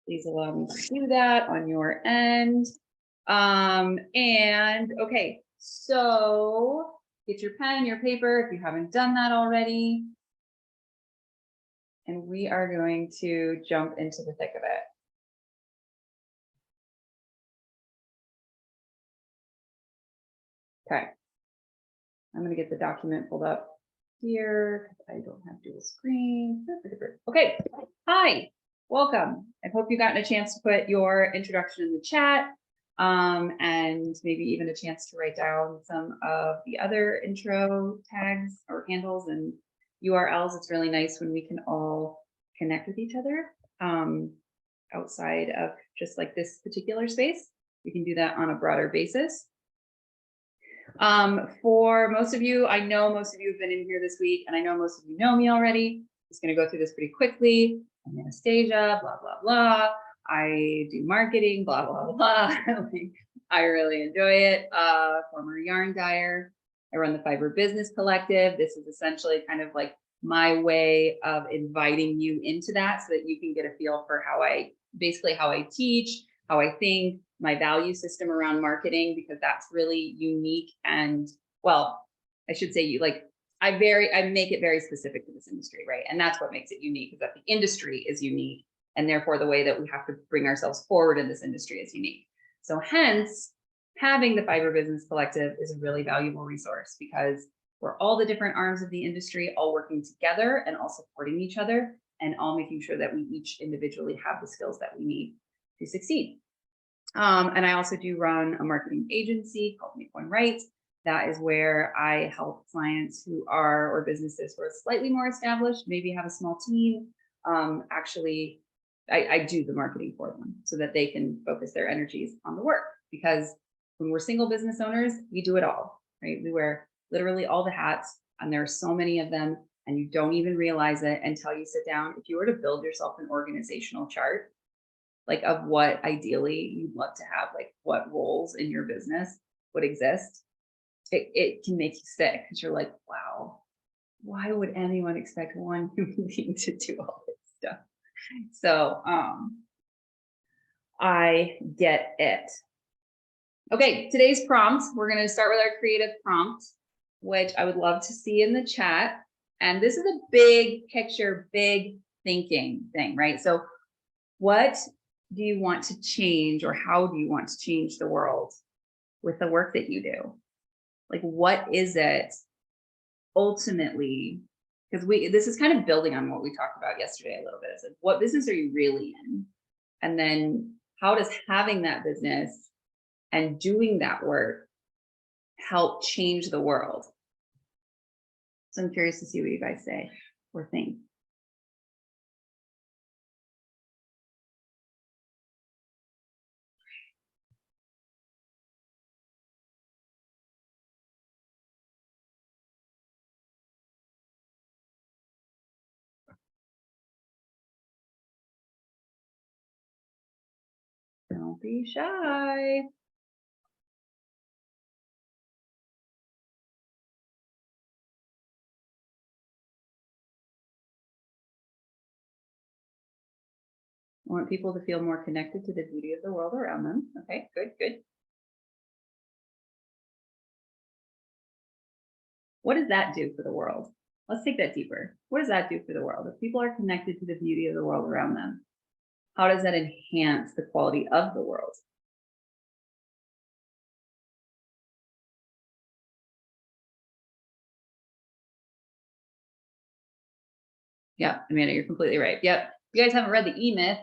Please allow me to do that on your end. And okay, so get your pen and your paper if you haven't done that already. And we are going to jump into the thick of it. Okay. I'm going to get the document pulled up here. I don't have dual screen. Okay. Hi, welcome. I hope you gotten a chance to put your introduction in the chat, and maybe even a chance to write down some of the other intro tags or handles and URLs. It's really nice when we can all connect with each other outside of just like this particular space. We can do that on a broader basis. For most of you, I know most of you have been in here this week, and I know most of you know me already. I'm just going to go through this pretty quickly. I'm Anastasia, blah, blah, blah. I do marketing, blah, blah, blah. I really enjoy it. Former yarn dyer. I run the Fiber Business Collective. This is essentially kind of like my way of inviting you into that so that you can get a feel for how I teach, how I think, my value system around marketing, because that's really unique. And well, I should say I make it very specific to this industry, right? And that's what makes it unique, is that the industry is unique. And therefore the way that we have to bring ourselves forward in this industry is unique. So hence having the Fiber Business Collective is a really valuable resource, because we're all the different arms of the industry, all working together and all supporting each other, and all making sure that we each individually have the skills that we need to succeed. And I also do run a marketing agency called Make One Right. That is where I help clients who are, or businesses who are slightly more established, maybe have a small team. Actually, I do the marketing for them so that they can focus their energies on the work. Because when we're single business owners, we do it all, right? We wear literally all the hats, and there are so many of them, and you don't even realize it until you sit down. If you were to build yourself an organizational chart, like of what ideally you'd love to have, like what roles in your business would exist, it can make you sick, because you're like, wow, why would anyone expect one human being to do all this stuff? So I get it. Okay, today's prompt, we're going to start with our creative prompt, which I would love to see in the chat. And this is a big picture, big thinking thing, right? So what do you want to change, or how do you want to change the world with the work that you do? Like, what is it ultimately? Because this is kind of building on what we talked about yesterday a little bit. It's like, what business are you really in? And then how does having that business and doing that work help change the world? So I'm curious to see what you guys say or think. Don't be shy. I want people to feel more connected to the beauty of the world around them. Okay, good, good. What does that do for the world? Let's take that deeper. What does that do for the world? If people are connected to the beauty of the world around them, how does that enhance the quality of the world? Yeah, Amanda, you're completely right. Yep. If you guys haven't read the E-Myth,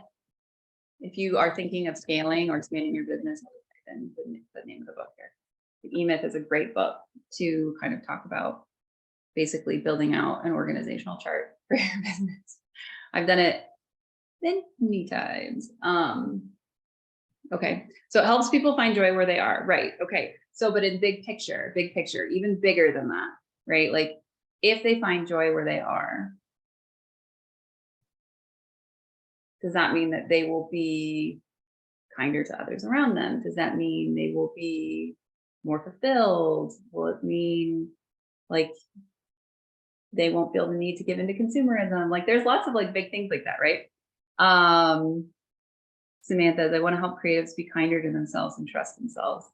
if you are thinking of scaling or expanding your business, then the name of the book here. The E-Myth is a great book to kind of talk about basically building out an organizational chart for your business. I've done it many times. Okay, so it helps people find joy where they are, right? Okay, so but in big picture, even bigger than that, right? Like if they find joy where they are, does that mean that they will be kinder to others around them? Does that mean they will be more fulfilled? Will it mean like they won't feel the need to give into consumerism? Like there's lots of like big things like that, right? Samantha, they want to help creatives be kinder to themselves and trust themselves.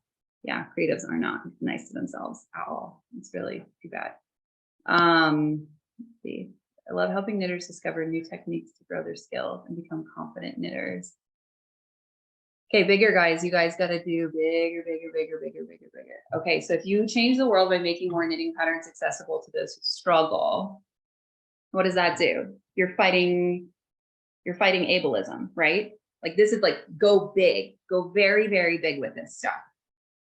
Yeah, creatives are not nice to themselves at all. It's really too bad. Let's see. I love helping knitters discover new techniques to grow their skills and become confident knitters. Okay, bigger guys, you guys got to do bigger, bigger, bigger, bigger, bigger, bigger. Okay, so if you change the world by making more knitting patterns accessible to those who struggle, what does that do? You're fighting ableism, right? Like this is like go big, go very, very big with this stuff.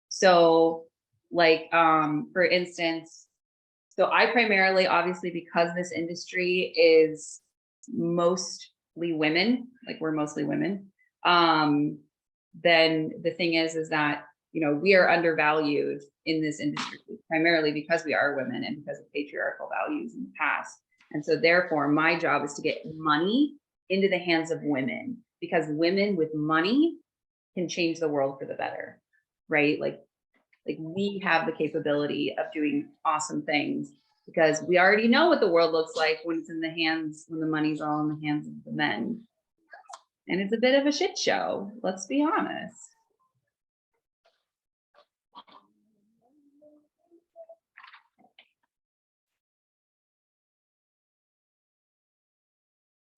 So like, for instance, so I primarily, obviously, because this industry is mostly women, like we're mostly women, then the thing is that, you know, we are undervalued in this industry, primarily because we are women and because of patriarchal values in the past. And so therefore, my job is to get money into the hands of women, because women with money can change the world for the better, right? Like we have the capability of doing awesome things, because we already know what the world looks like when it's in the hands, when the money's all in the hands of the men. And it's a bit of a shit show, let's be honest.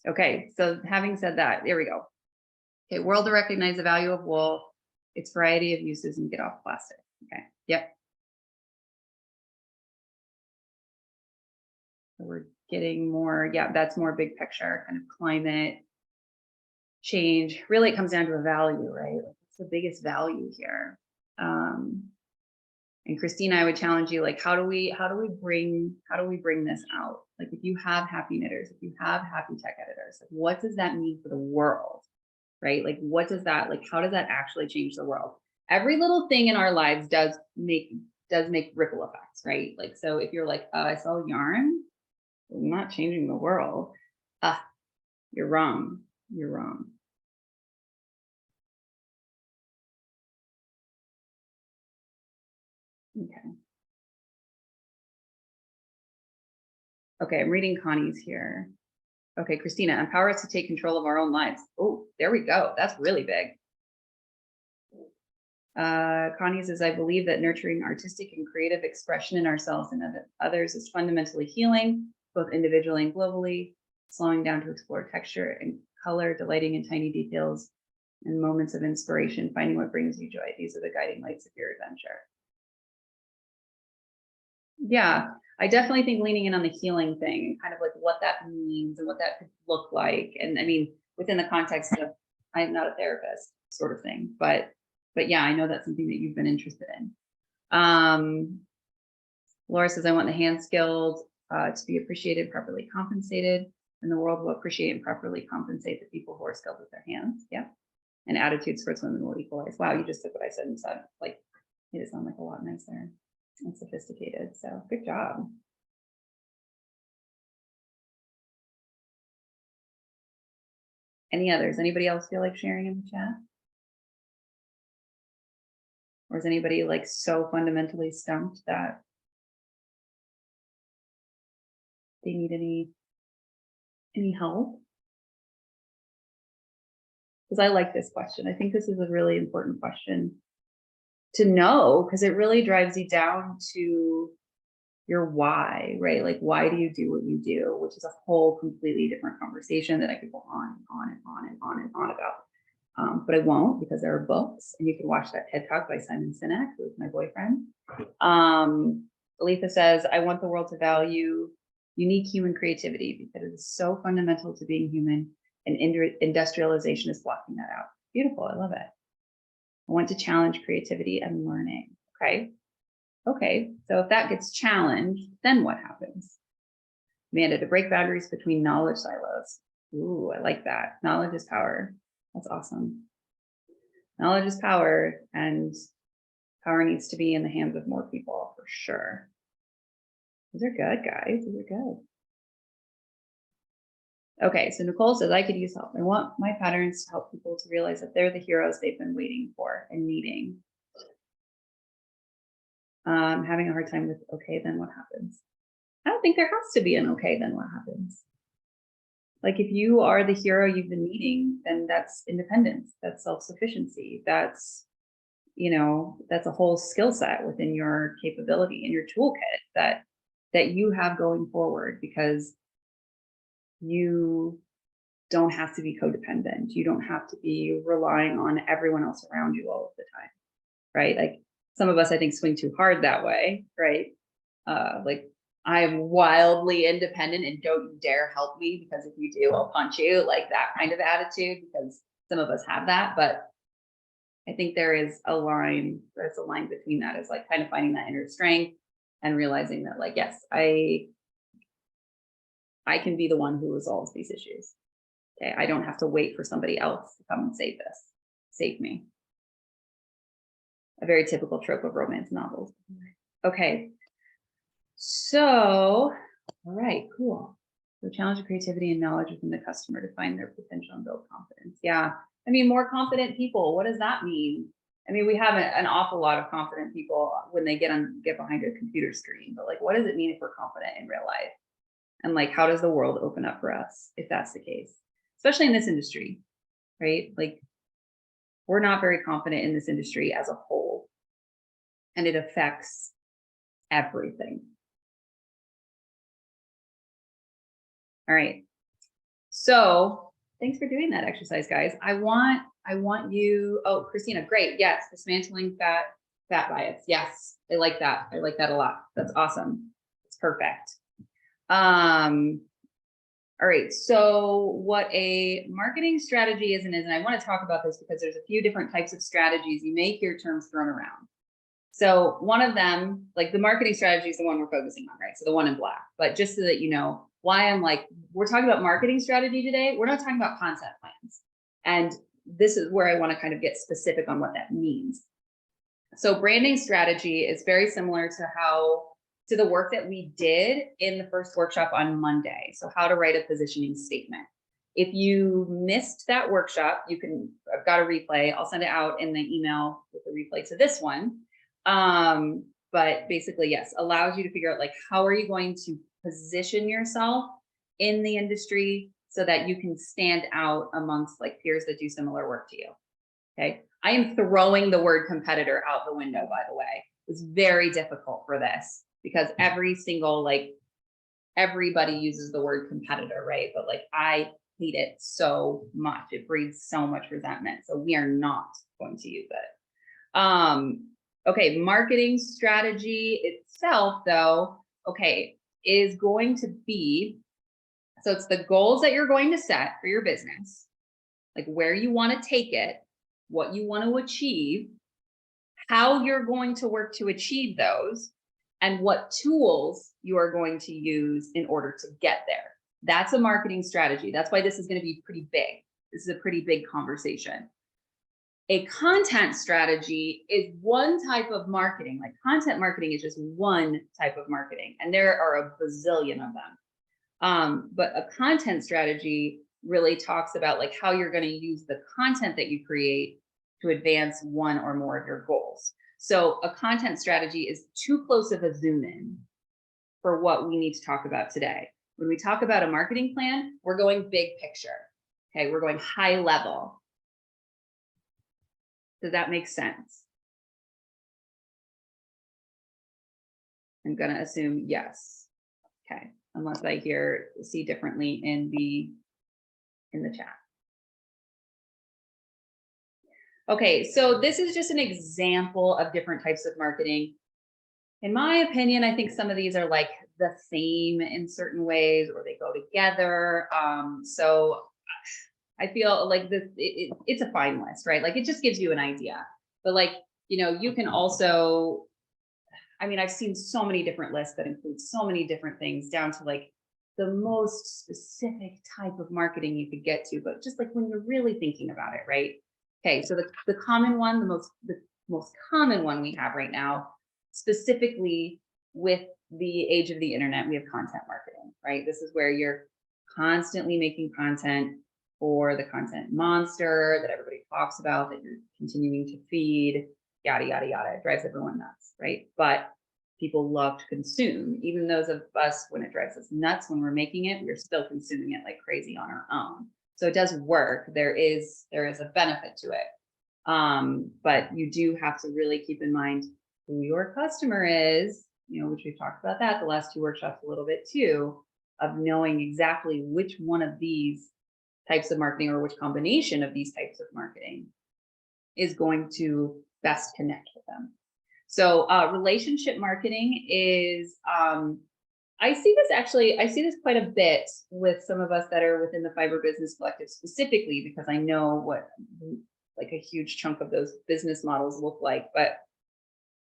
Okay, so having said that, there we go. Okay, world to recognize the value of wool, its variety of uses, and get off plastic. Okay, yep. So we're getting more, yeah, that's more big picture, kind of climate change. Really, it comes down to a value, right? What's the biggest value here? And Christina, I would challenge you, like, how do we bring this out? Like, if you have happy knitters, if you have happy tech editors, like, what does that mean for the world, right? Like, what does that, like, how does that actually change the world? Every little thing in our lives does make ripple effects, right? Like, so if you're like, I sell yarn, I'm not changing the world. You're wrong. You're wrong. Okay. Okay, I'm reading Connie's here. Okay, Christina, empower us to take control of our own lives. Oh, there we go. That's really big. Connie says, I believe that nurturing artistic and creative expression in ourselves and others is fundamentally healing, both individually and globally, slowing down to explore texture and color, delighting in tiny details and moments of inspiration, finding what brings you joy. These are the guiding lights of your adventure. Yeah, I definitely think leaning in on the healing thing and kind of like what that means and what that could look like. And I mean, within the context of, I'm not a therapist sort of thing, but yeah, I know that's something that you've been interested in. Laura says, I want the hand skilled to be appreciated, properly compensated, and the world will appreciate and properly compensate the people who are skilled with their hands. Yeah. And attitudes towards women will equalize. Wow, you just took what I said and said, like, made it sound like a lot nicer and sophisticated. So good job. Any others? Anybody else feel like sharing in the chat? Or is anybody like so fundamentally stumped that they need any help? Because I like this question. I think this is a really important question to know, because it really drives you down to your why, right? Like, why do you do what you do? Which is a whole completely different conversation that I could go on and on and on and on and on about. But I won't, because there are books, and you can watch that TED Talk by Simon Sinek, who is my boyfriend. Aletha says, I want the world to value unique human creativity because it is so fundamental to being human, and industrialization is blocking that out. Beautiful, I love it. I want to challenge creativity and learning, okay? Okay, so if that gets challenged, then what happens? Amanda, to break boundaries between knowledge silos. Ooh, I like that. Knowledge is power. That's awesome. Knowledge is power, and power needs to be in the hands of more people for sure. These are good, guys. These are good. Okay, so Nicole says, I could use help. I want my patterns to help people to realize that they're the heroes they've been waiting for and needing. Having a hard time with, okay, then what happens? I don't think there has to be an okay, then what happens. Like if you are the hero you've been needing, then that's independence, that's self-sufficiency, that's, you know, that's a whole skill set within your capability and your toolkit that you have going forward, because you don't have to be codependent. You don't have to be relying on everyone else around you all of the time, right? Like some of us, I think, swing too hard that way, right? Like I am wildly independent and don't you dare help me, because if you do, I'll punch you, like that kind of attitude, because some of us have that. But I think there's a line between that, is like kind of finding that inner strength and realizing that, like, yes, I can be the one who resolves these issues. Okay, I don't have to wait for somebody else to come and save me. A very typical trope of romance novels. Okay, so, all right, cool. So challenge the creativity and knowledge within the customer to find their potential and build confidence. Yeah, I mean, more confident people, what does that mean? I mean, we have an awful lot of confident people when they get behind a computer screen, but like, what does it mean if we're confident in real life? And like, how does the world open up for us if that's the case? Especially in this industry, right? Like, we're not very confident in this industry as a whole, and it affects everything. All right. So thanks for doing that exercise, guys. I want you, oh, Christina, great. Yes. Dismantling fat bias. Yes. I like that. I like that a lot. That's awesome. It's perfect. All right. So what a marketing strategy is, and I want to talk about this because there's a few different types of strategies. You may hear terms thrown around. So one of them, like the marketing strategy, is the one we're focusing on, right? So the one in black. But just so that you know why I'm like, we're talking about marketing strategy today. We're not talking about content plans. And this is where I want to kind of get specific on what that means. So branding strategy is very similar to the work that we did in the first workshop on Monday. So how to write a positioning statement. If you missed that workshop, I've got a replay. I'll send it out in the email with the replay to this one. But basically, yes, allows you to figure out like, how are you going to position yourself in the industry so that you can stand out amongst like peers that do similar work to you. Okay. I am throwing the word competitor out the window, by the way. It's very difficult for this because everybody uses the word competitor, right? But like, I hate it so much. It breeds so much resentment. So we are not going to use it. Okay, marketing strategy itself, though, okay, is going to be, so it's the goals that you're going to set for your business, like where you want to take it, what you want to achieve, how you're going to work to achieve those, and what tools you are going to use in order to get there. That's a marketing strategy. That's why this is going to be pretty big. This is a pretty big conversation. A content strategy is one type of marketing. Like content marketing is just one type of marketing, and there are a bazillion of them. But a content strategy really talks about like how you're going to use the content that you create to advance one or more of your goals. So a content strategy is too close of a zoom in for what we need to talk about today. When we talk about a marketing plan, we're going big picture. Okay, we're going high level. Does that make sense? I'm going to assume yes. Okay, unless I see differently in the chat. Okay, so this is just an example of different types of marketing. In my opinion, I think some of these are like the same in certain ways, or they go together. So I feel like it's a fine list, right? Like it just gives you an idea. But like, you can also, I mean, I've seen so many different lists that include so many different things, down to like the most specific type of marketing you could get to, but just like when you're really thinking about it, right? Okay, so the common one, the most common one we have right now, specifically with the age of the internet, we have content marketing, right? This is where you're constantly making content for the content monster that everybody talks about, that you're continuing to feed, yada, yada, yada. It drives everyone nuts, right? But people love to consume. Even those of us, when it drives us nuts when we're making it, we're still consuming it like crazy on our own. So it does work. There is a benefit to it. But you do have to really keep in mind who your customer is, which we've talked about that the last 2 workshops a little bit too, of knowing exactly which one of these types of marketing or which combination of these types of marketing is going to best connect with them. So relationship marketing is, I see this quite a bit with some of us that are within the Fiber Business Collective specifically, because I know what like a huge chunk of those business models look like, but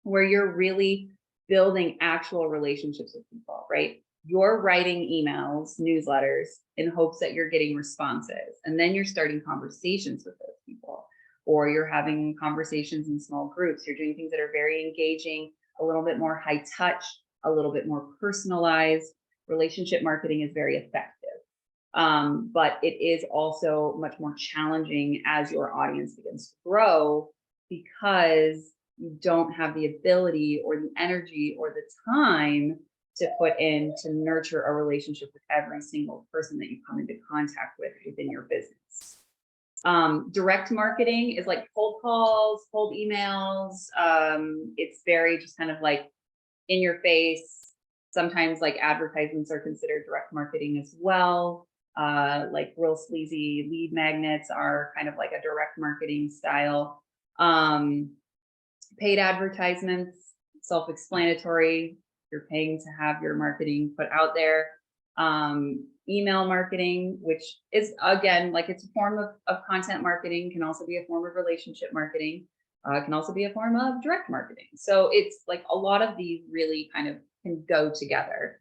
where you're really building actual relationships with people, right? You're writing emails, newsletters in hopes that you're getting responses. And then you're starting conversations with those people, or you're having conversations in small groups. You're doing things that are very engaging, a little bit more high touch, a little bit more personalized. Relationship marketing is very effective. But it is also much more challenging as your audience begins to grow, because you don't have the ability or the energy or the time to put in to nurture a relationship with every single person that you come into contact with within your business. Direct marketing is like cold calls, cold emails. It's very just kind of like in your face. Sometimes like advertisements are considered direct marketing as well. Like real sleazy lead magnets are kind of like a direct marketing style. Paid advertisements, self-explanatory. You're paying to have your marketing put out there. Email marketing, which is, again, like it's a form of content marketing, can also be a form of relationship marketing, can also be a form of direct marketing. So it's like a lot of these really kind of can go together.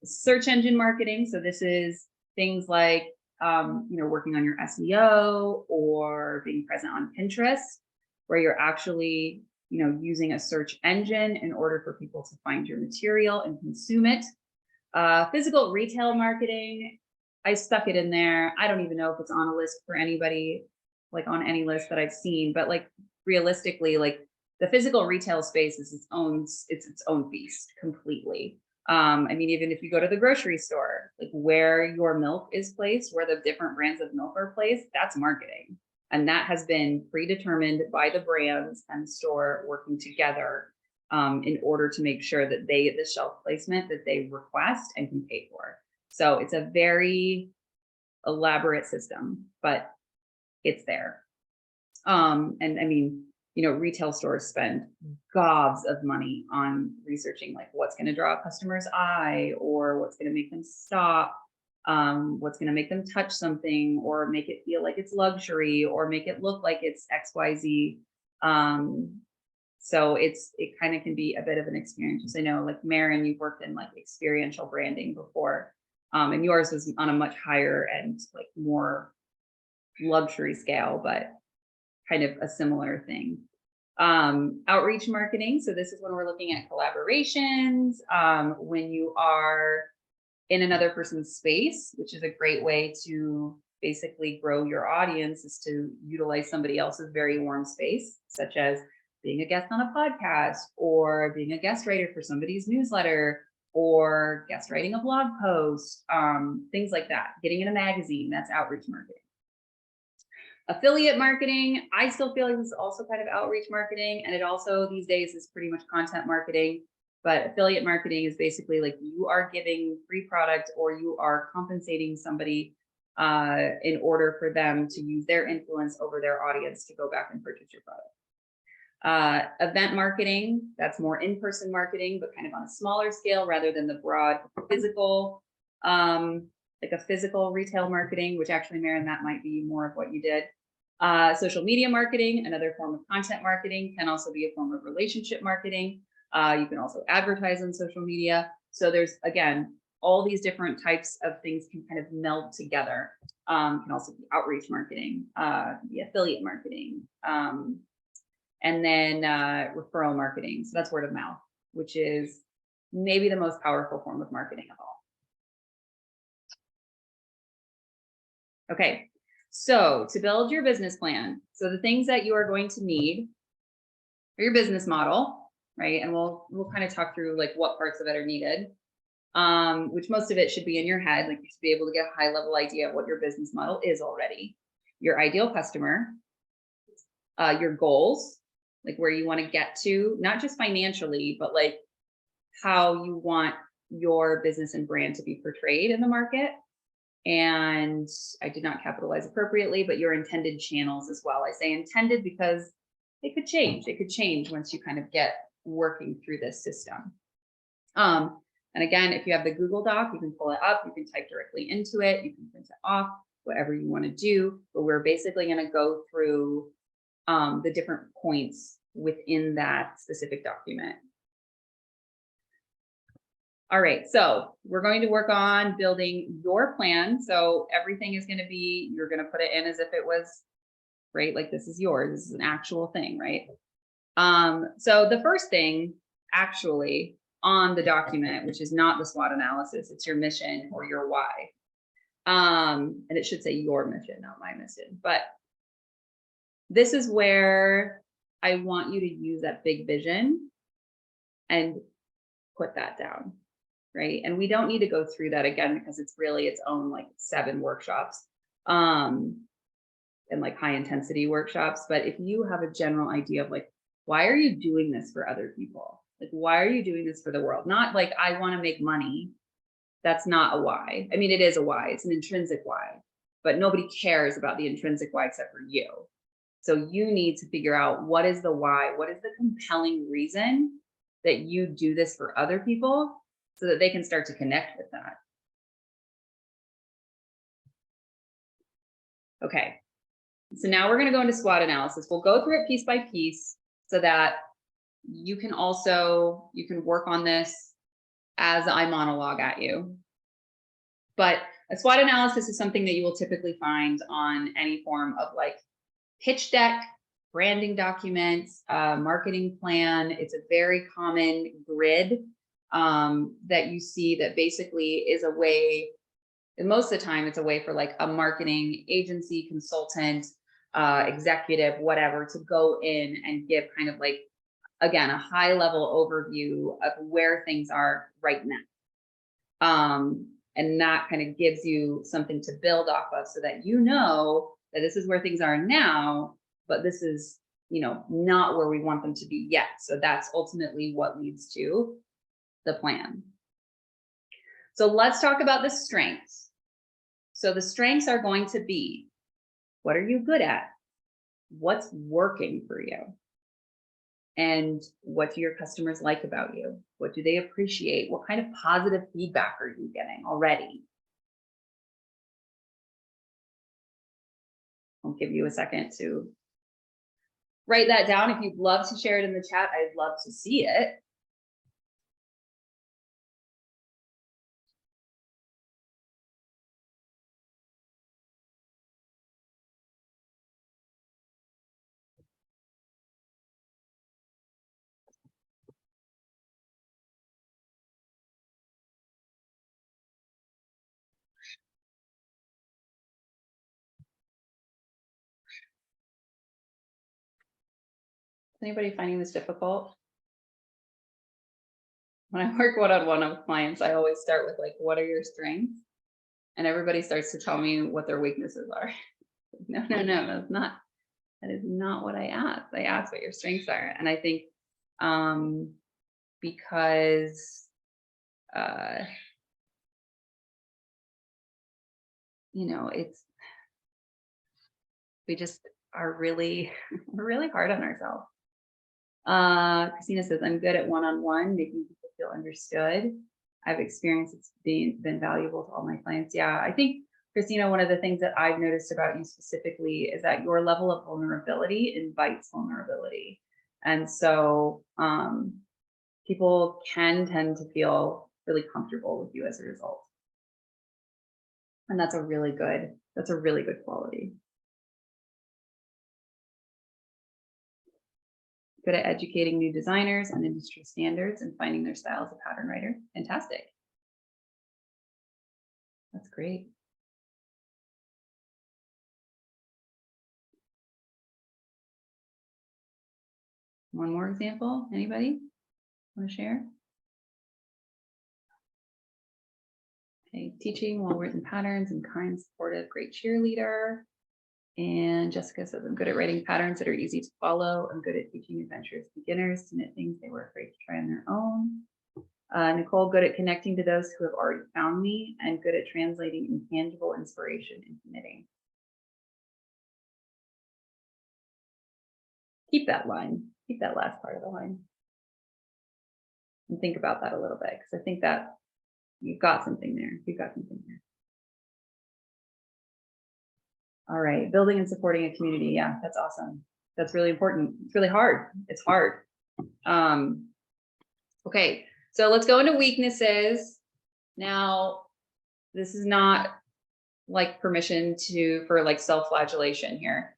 Search engine marketing. So this is things like, working on your SEO or being present on Pinterest, where you're actually, using a search engine in order for people to find your material and consume it. Physical retail marketing, I stuck it in there. I don't even know if it's on a list for anybody, like on any list that I've seen, but like realistically, like the physical retail space is its own beast completely. Even if you go to the grocery store, like where your milk is placed, where the different brands of milk are placed, that's marketing. And that has been predetermined by the brands and the store working together in order to make sure that they get the shelf placement that they request and can pay for. So it's a very elaborate system, but it's there. Retail stores spend gobs of money on researching like what's going to draw a customer's eye, or what's going to make them stop, what's going to make them touch something, or make it feel like it's luxury, or make it look like it's XYZ. So it kind of can be a bit of an experience. I know, like Maren, you've worked in like experiential branding before, and yours was on a much higher and like more luxury scale, but kind of a similar thing. Outreach marketing. So this is when we're looking at collaborations, when you are in another person's space, which is a great way to basically grow your audience, is to utilize somebody else's very warm space, such as being a guest on a podcast, or being a guest writer for somebody's newsletter, or guest writing a blog post, things like that. Getting in a magazine, that's outreach marketing. Affiliate marketing, I still feel like this is also kind of outreach marketing, and it also these days is pretty much content marketing. But affiliate marketing is basically like you are giving free product, or you are compensating somebody in order for them to use their influence over their audience to go back and purchase your product. Event marketing, that's more in-person marketing, but kind of on a smaller scale rather than the broad physical, like a physical retail marketing, which actually, Maren, that might be more of what you did. Social media marketing, another form of content marketing, can also be a form of relationship marketing. You can also advertise on social media. So there's, again, all these different types of things can kind of meld together. Can also be outreach marketing, the affiliate marketing, and then referral marketing. So that's word of mouth, which is maybe the most powerful form of marketing of all. Okay, so to build your business plan, so the things that you are going to need for your business model right? And we'll kind of talk through like what parts of it are needed. Which most of it should be in your head. Like you should be able to get a high level idea of what your business model is already, your ideal customer, your goals, like where you want to get to, not just financially, but like how you want your business and brand to be portrayed in the market. And I did not capitalize appropriately, but your intended channels as well. I say intended because they could change. They could change once you kind of get working through this system. And again, if you have the Google Doc, you can pull it up, you can type directly into it, you can print it off, whatever you want to do. But we're basically going to go through the different points within that specific document. All right, so we're going to work on building your plan. So everything is going to be, you're going to put it in as if it was, right? Like this is yours, this is an actual thing, right? So the first thing actually on the document, which is not the SWOT analysis, it's your mission or your why. And it should say your mission, not my mission. But this is where I want you to use that big vision and put that down, right? And we don't need to go through that again because it's really its own like 7 workshops and like high intensity workshops. But if you have a general idea of like, why are you doing this for other people? Like, why are you doing this for the world? Not like, I want to make money. That's not a why. I mean, it is a why. It's an intrinsic why, but nobody cares about the intrinsic why except for you. So you need to figure out what is the why, what is the compelling reason that you do this for other people so that they can start to connect with that. Okay, so now we're going to go into SWOT analysis. We'll go through it piece by piece so that you can work on this as I monologue at you. But a SWOT analysis is something that you will typically find on any form of like pitch deck, branding documents, marketing plan. It's a very common grid that you see that basically is a way, and most of the time it's a way for like a marketing agency, consultant, executive, whatever, to go in and give kind of like, again, a high level overview of where things are right now. And that kind of gives you something to build off of so that you know that this is where things are now, but this is, not where we want them to be yet. So that's ultimately what leads to the plan. So let's talk about the strengths. So the strengths are going to be, what are you good at? What's working for you? And what do your customers like about you? What do they appreciate? What kind of positive feedback are you getting already? I'll give you a second to write that down. If you'd love to share it in the chat, I'd love to see it. Is anybody finding this difficult? When I work one-on-one with clients, I always start with like, what are your strengths? And everybody starts to tell me what their weaknesses are. No, that is not what I asked. I asked what your strengths are. And I think because it's, we just are really, we're really hard on ourselves. Christina says, I'm good at one-on-one, making people feel understood. I've experienced it's been valuable to all my clients. Yeah, I think, Christina, one of the things that I've noticed about you specifically is that your level of vulnerability invites vulnerability. And so people can tend to feel really comfortable with you as a result. And that's a really good quality. Good at educating new designers on industry standards and finding their style as a pattern writer. Fantastic. That's great. One more example, anybody? Want to share? Okay, teaching well-written patterns and kind, supportive, great cheerleader. And Jessica says, I'm good at writing patterns that are easy to follow. I'm good at teaching adventurous beginners to knit things they were afraid to try on their own. Nicole, good at connecting to those who have already found me and good at translating intangible inspiration into knitting. Keep that line, keep that last part of the line. And think about that a little bit, because I think that you've got something there. You've got something there. All right, building and supporting a community. Yeah, that's awesome. That's really important. It's really hard. It's hard. Okay, so let's go into weaknesses. Now, this is not like permission for like self-flagellation here.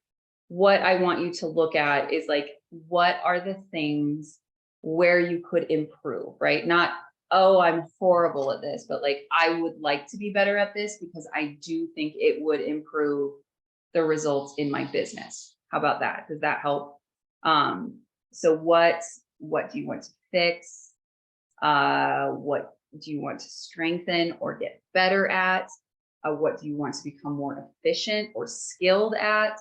What I want you to look at is like, what are the things where you could improve, right? Not, oh, I'm horrible at this, but like, I would like to be better at this because I do think it would improve the results in my business. How about that? Does that help? So what do you want to fix? What do you want to strengthen or get better at? What do you want to become more efficient or skilled at?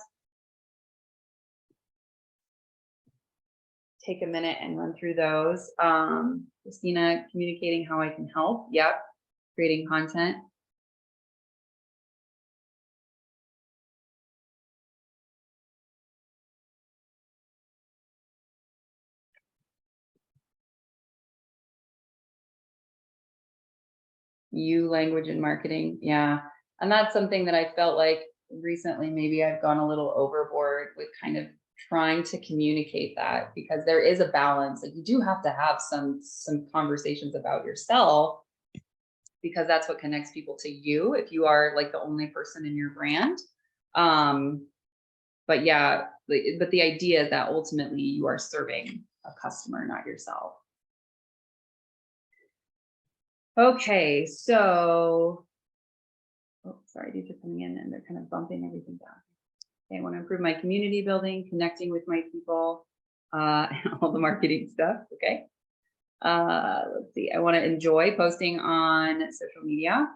Take a minute and run through those. Christina, communicating how I can help. Yep. Creating content. Language and marketing. Yeah. And that's something that I felt like recently, maybe I've gone a little overboard with kind of trying to communicate that, because there is a balance. Like, you do have to have some conversations about yourself, because that's what connects people to you if you are like the only person in your brand. But yeah, but the idea is that ultimately you are serving a customer, not yourself. Okay, so, oh, sorry, these are coming in and they're kind of bumping everything down. Okay, I want to improve my community building, connecting with my people, all the marketing stuff. Okay. Let's see. I want to enjoy posting on social media.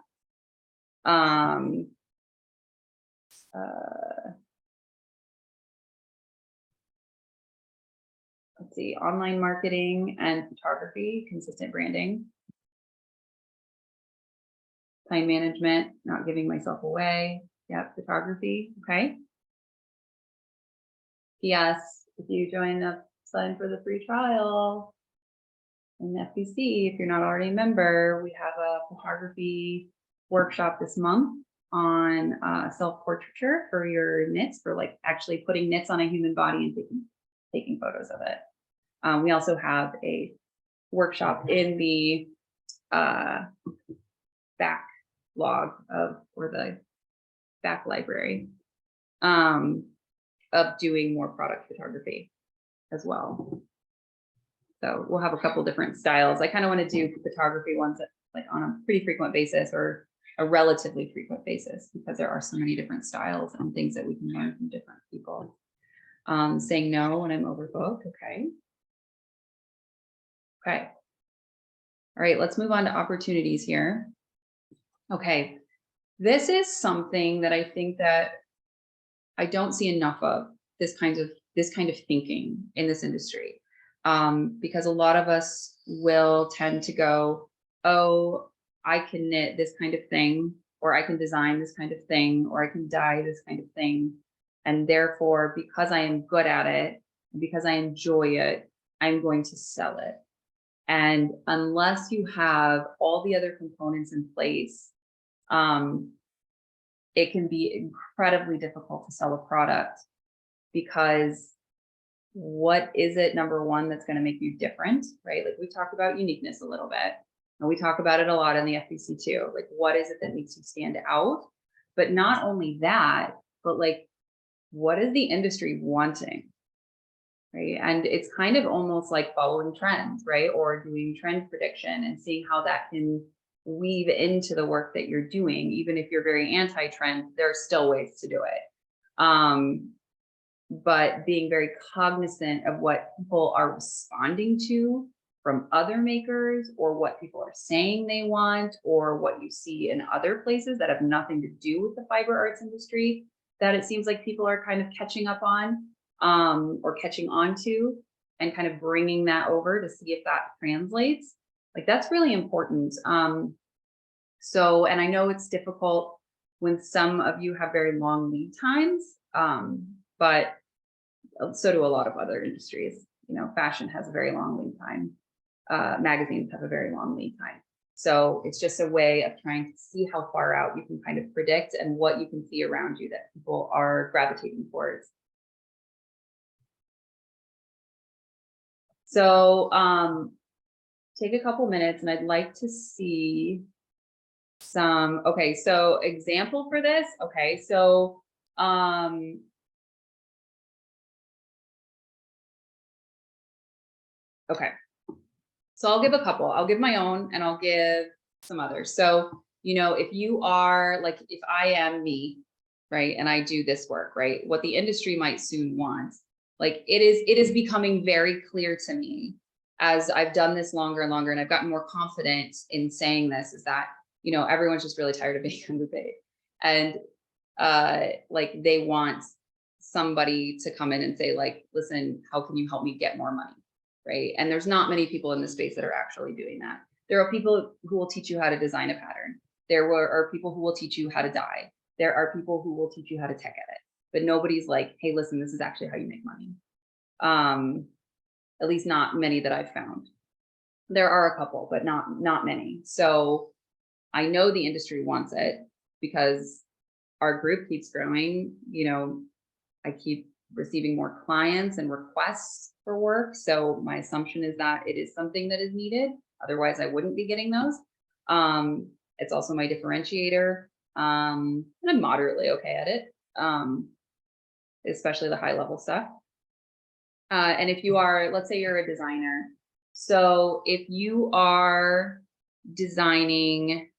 Let's see, online marketing and photography, consistent branding. Time management, not giving myself away. Yeah, photography. Okay. Yes, if you join the sign for the free trial in FBC, if you're not already a member, we have a photography workshop this month on self-portraiture for your knits, for like actually putting knits on a human body and taking photos of it. We also have a workshop in the backlog or the back library of doing more product photography as well. So we'll have a couple different styles. I kind of want to do photography ones that like on a pretty frequent basis or a relatively frequent basis, because there are so many different styles and things that we can learn from different people. Saying no when I'm overbooked. Okay. Okay. All right, let's move on to opportunities here. Okay. This is something that I think that I don't see enough of, this kind of thinking in this industry. Because a lot of us will tend to go, oh, I can knit this kind of thing, or I can design this kind of thing, or I can dye this kind of thing. And therefore, because I am good at it, and because I enjoy it, I'm going to sell it. And unless you have all the other components in place, it can be incredibly difficult to sell a product, because what is it, number one, that's going to make you different, right? Like we talked about uniqueness a little bit, and we talk about it a lot in the FBC too. Like, what is it that makes you stand out? But not only that, but like, what is the industry wanting, right? And it's kind of almost like following trends, right? Or doing trend prediction and seeing how that can weave into the work that you're doing. Even if you're very anti-trend, there are still ways to do it. But being very cognizant of what people are responding to from other makers or what people are saying they want or what you see in other places that have nothing to do with the fiber arts industry that it seems like people are kind of catching up on or catching on to and kind of bringing that over to see if that translates. Like that's really important. So, and I know it's difficult when some of you have very long lead times, but so do a lot of other industries. You know, fashion has a very long lead time. Magazines have a very long lead time. So it's just a way of trying to see how far out you can kind of predict and what you can see around you that people are gravitating towards. So take a couple minutes and I'd like to see some, okay, so example for this. Okay, so okay. So I'll give a couple. I'll give my own and I'll give some others. So, you know, if you are like, if I am me, right, and I do this work, right, what the industry might soon want, like it is becoming very clear to me as I've done this longer and longer, and I've gotten more confident in saying this, is that, you know, everyone's just really tired of being underpaid. And like they want somebody to come in and say like, listen, how can you help me get more money? Right? And there's not many people in the space that are actually doing that. There are people who will teach you how to design a pattern. There are people who will teach you how to dye. There are people who will teach you how to tech edit, but nobody's like, hey, listen, this is actually how you make money. At least not many that I've found. There are a couple, but not many. So I know the industry wants it because our group keeps growing. You know, I keep receiving more clients and requests for work. So my assumption is that it is something that is needed. Otherwise, I wouldn't be getting those. It's also my differentiator. And I'm moderately okay at it, especially the high level stuff. And if you are, let's say you're a designer. So if you are designing,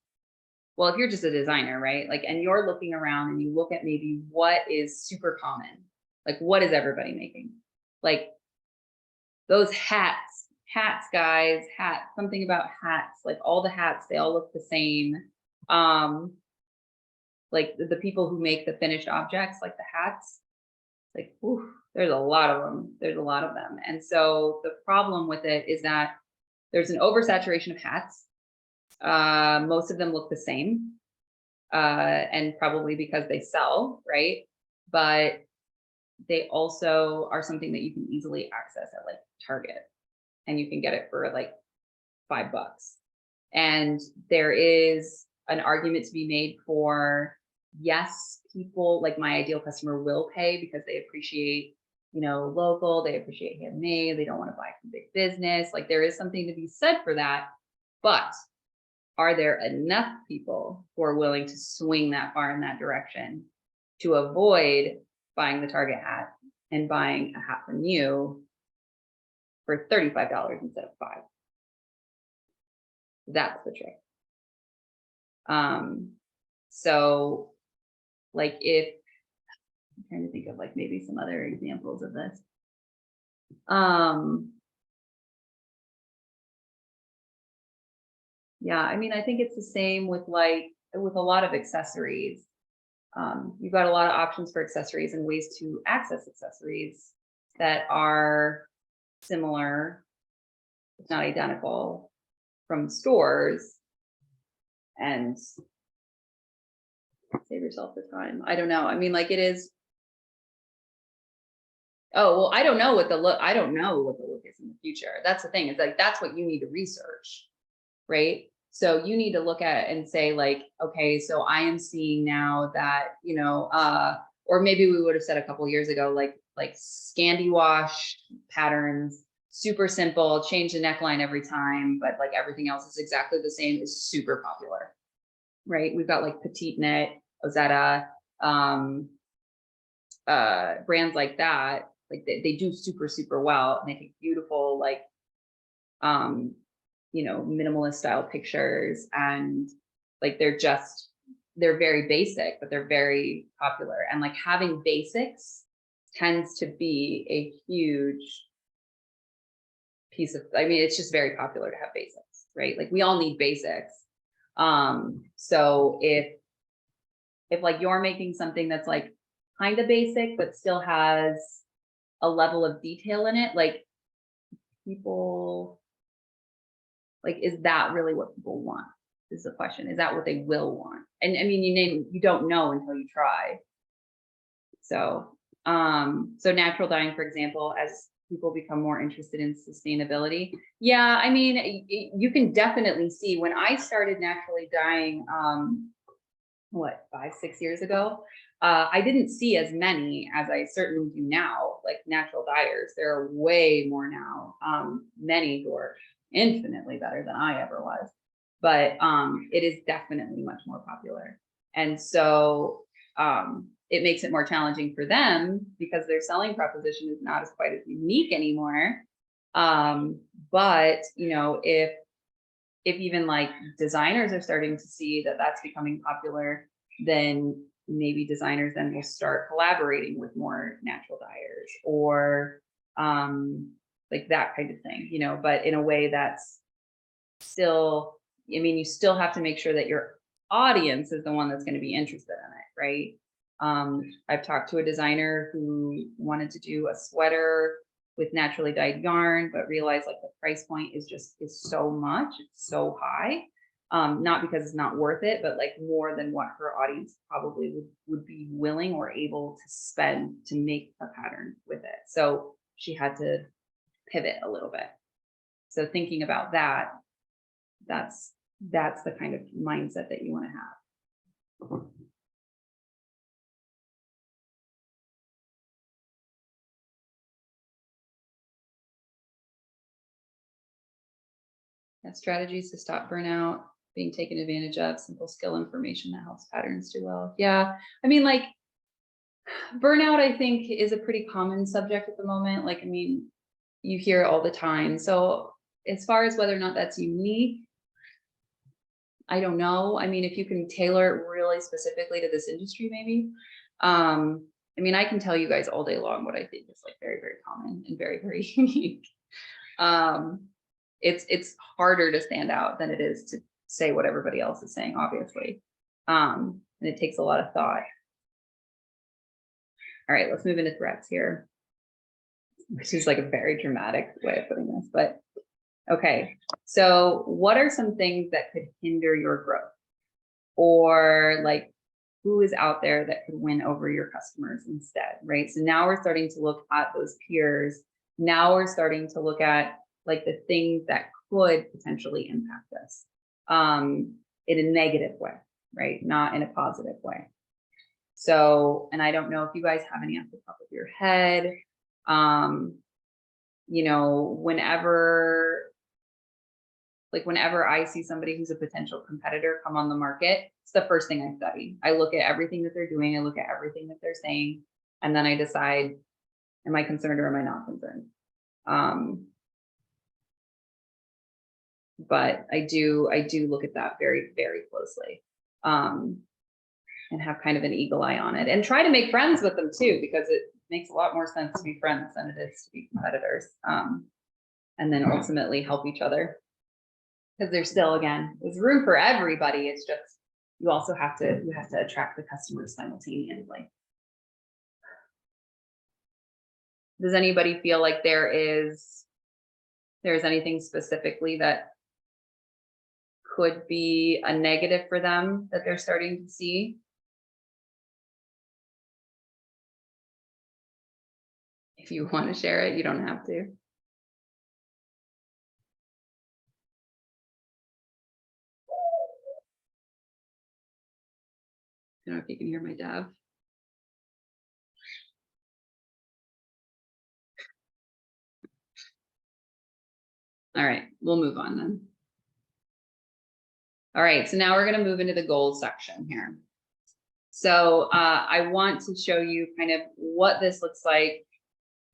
well, if you're just a designer, right? Like, and you're looking around and you look at maybe what is super common, like what is everybody making? Like those hats, guys, hats, something about hats, like all the hats, they all look the same. Like the people who make the finished objects, like the hats, like, oof, there's a lot of them. There's a lot of them. And so the problem with it is that there's an oversaturation of hats. Most of them look the same. And probably because they sell, right? But they also are something that you can easily access at like Target, and you can get it for like $5. And there is an argument to be made for, yes, people like my ideal customer will pay because they appreciate, you know, local, they appreciate handmade, they don't want to buy from big business. Like there is something to be said for that. But are there enough people who are willing to swing that far in that direction to avoid buying the Target hat and buying a hat from you for $35 instead of $5? That's the trick. So like if I'm trying to think of like maybe some other examples of this. Yeah, I mean, I think it's the same with like with a lot of accessories. You've got a lot of options for accessories and ways to access accessories that are similar, if not identical, from stores, and save yourself the time. I don't know. I mean, like it is. Oh, well, I don't know what the look is in the future. That's the thing. It's like that's what you need to research, right? So you need to look at and say like, okay, so I am seeing now that, you know, or maybe we would have said a couple of years ago, like Scandi wash patterns, super simple, change the neckline every time, but like everything else is exactly the same, is super popular, right? We've got like Petite Knit, Ozetta, brands like that, like they do super well, make beautiful, like, you know, minimalist style pictures, and like they're very basic, but they're very popular. And like having basics tends to be a huge piece of, I mean, it's just very popular to have basics, right? Like we all need basics. So if like you're making something that's like kind of basic, but still has a level of detail in it, like people, like, is that really what people want? Is the question. Is that what they will want? And I mean, you don't know until you try. So, so natural dyeing, for example, as people become more interested in sustainability. Yeah, I mean, you can definitely see when I started naturally dyeing, what, 5-6 years ago, I didn't see as many as I certainly do now, like natural dyers. There are way more now, many who are infinitely better than I ever was, but it is definitely much more popular. And so it makes it more challenging for them because their selling proposition is not as quite as unique anymore. But you know, if even like designers are starting to see that that's becoming popular, then maybe designers then will start collaborating with more natural dyers or like that kind of thing, you know, but in a way that's still, I mean, you still have to make sure that your audience is the one that's going to be interested in it, right? I've talked to a designer who wanted to do a sweater with naturally dyed yarn, but realized like the price point is so much, it's so high. Not because it's not worth it, but like more than what her audience probably would be willing or able to spend to make a pattern with it. So she had to pivot a little bit. So thinking about that, that's the kind of mindset that you want to have. Yeah, strategies to stop burnout, being taken advantage of, simple skill information that helps patterns do well. Yeah, I mean, like burnout, I think, is a pretty common subject at the moment. Like, I mean, you hear it all the time. So as far as whether or not that's unique, I don't know. I mean, if you can tailor it really specifically to this industry, maybe. I mean, I can tell you guys all day long what I think is like very, very common and very, very unique. It's harder to stand out than it is to say what everybody else is saying, obviously. And it takes a lot of thought. All right, let's move into threats here, which is like a very dramatic way of putting this, but okay. So what are some things that could hinder your growth? Or like who is out there that could win over your customers instead, right? So now we're starting to look at those peers. Now we're starting to look at like the things that could potentially impact us in a negative way, right? Not in a positive way. So, and I don't know if you guys have any off the top of your head. You know, whenever I see somebody who's a potential competitor come on the market, it's the first thing I study. I look at everything that they're doing. I look at everything that they're saying, and then I decide, am I concerned or am I not concerned? But I do look at that very, very closely, and have kind of an eagle eye on it and try to make friends with them too, because it makes a lot more sense to be friends than it is to be competitors. And then ultimately help each other. Because there's still, again, there's room for everybody. It's just, you also have to attract the customers simultaneously. Does anybody feel like there's anything specifically that could be a negative for them that they're starting to see? If you want to share it, you don't have to. I don't know if you can hear my dad. All right, we'll move on then. All right, so now we're going to move into the goals section here. So I want to show you kind of what this looks like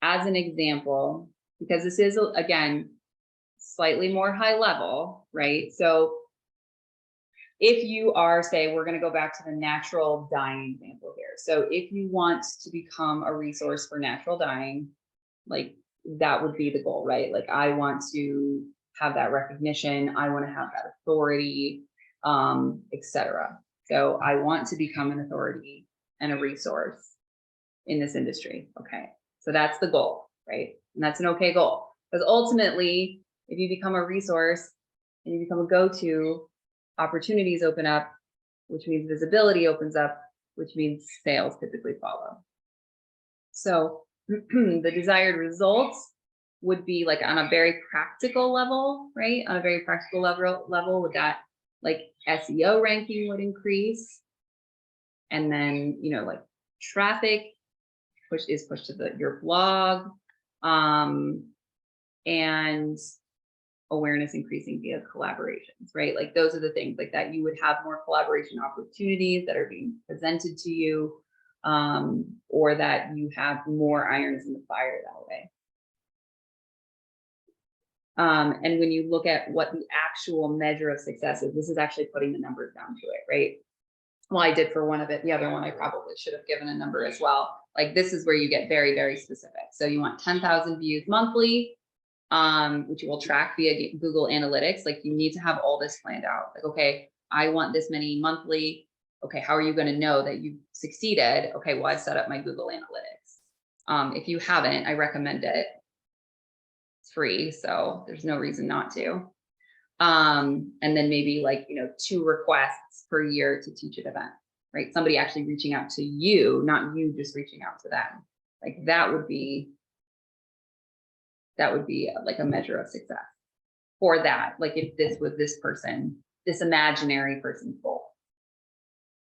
as an example, because this is, again, slightly more high level, right? So if you are, say, we're going to go back to the natural dyeing example here. So if you want to become a resource for natural dyeing, like that would be the goal, right? Like I want to have that recognition. I want to have that authority, etc. So I want to become an authority and a resource in this industry. Okay. So that's the goal, right? And that's an okay goal, because ultimately, if you become a resource and you become a go-to, opportunities open up, which means visibility opens up, which means sales typically follow. So the desired results would be like on a very practical level, right? On a very practical level with that, like SEO ranking would increase. And then, you know, like traffic is pushed to your blog, and awareness increasing via collaborations, right? Like those are the things like that. You would have more collaboration opportunities that are being presented to you, or that you have more irons in the fire that way. And when you look at what the actual measure of success is, this is actually putting the numbers down to it, right? Well, I did for one of it. The other one, I probably should have given a number as well. Like this is where you get very, very specific. So you want 10,000 views monthly, which you will track via Google Analytics. Like you need to have all this planned out. Like, okay, I want this many monthly. Okay, how are you going to know that you succeeded? Okay, well, I've set up my Google Analytics. If you haven't, I recommend it. It's free, so there's no reason not to. And then maybe like, you know, 2 requests per year to teach an event, right? Somebody actually reaching out to you, not you just reaching out to them. Like that would be like a measure of success for that. Like if this was this person, this imaginary person's goal.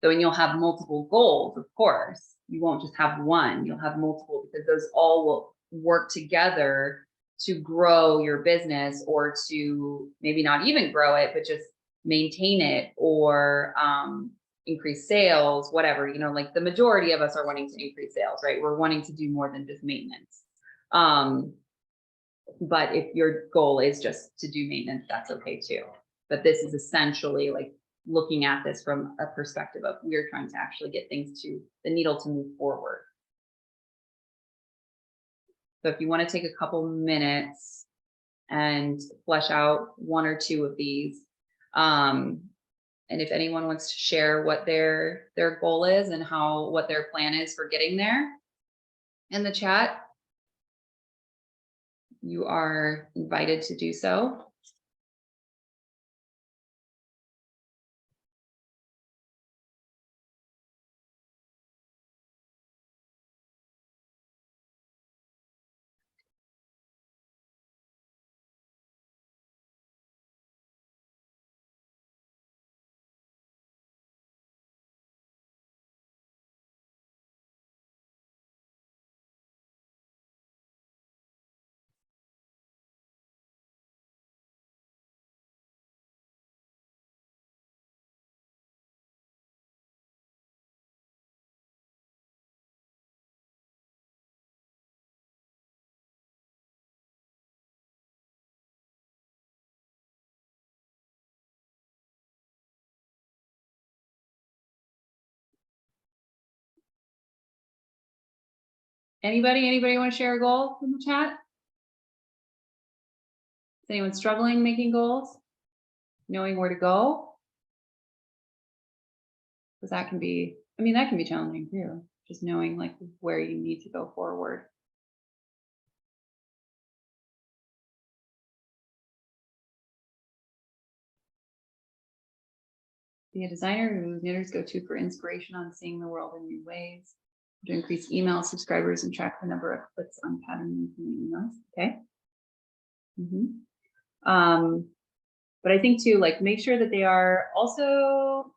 So, and you'll have multiple goals, of course. You won't just have one, you'll have multiple, because those all will work together to grow your business, or to maybe not even grow it, but just maintain it, or increase sales, whatever. You know, like the majority of us are wanting to increase sales, right? We're wanting to do more than just maintenance. But if your goal is just to do maintenance, that's okay too. But this is essentially like looking at this from a perspective of we're trying to actually get things to the needle to move forward. So if you want to take a couple minutes and flesh out 1 or 2 of these, and if anyone wants to share what their goal is and what their plan is for getting there in the chat, you are invited to do so. Anybody want to share a goal in the chat? Is anyone struggling making goals? Knowing where to go? Because that can be, I mean, that can be challenging too. Just knowing like where you need to go forward. Be a designer who knitters go to for inspiration on seeing the world in new ways. To increase email subscribers and track the number of clicks on pattern emails. Okay. But I think too, like make sure that they are also,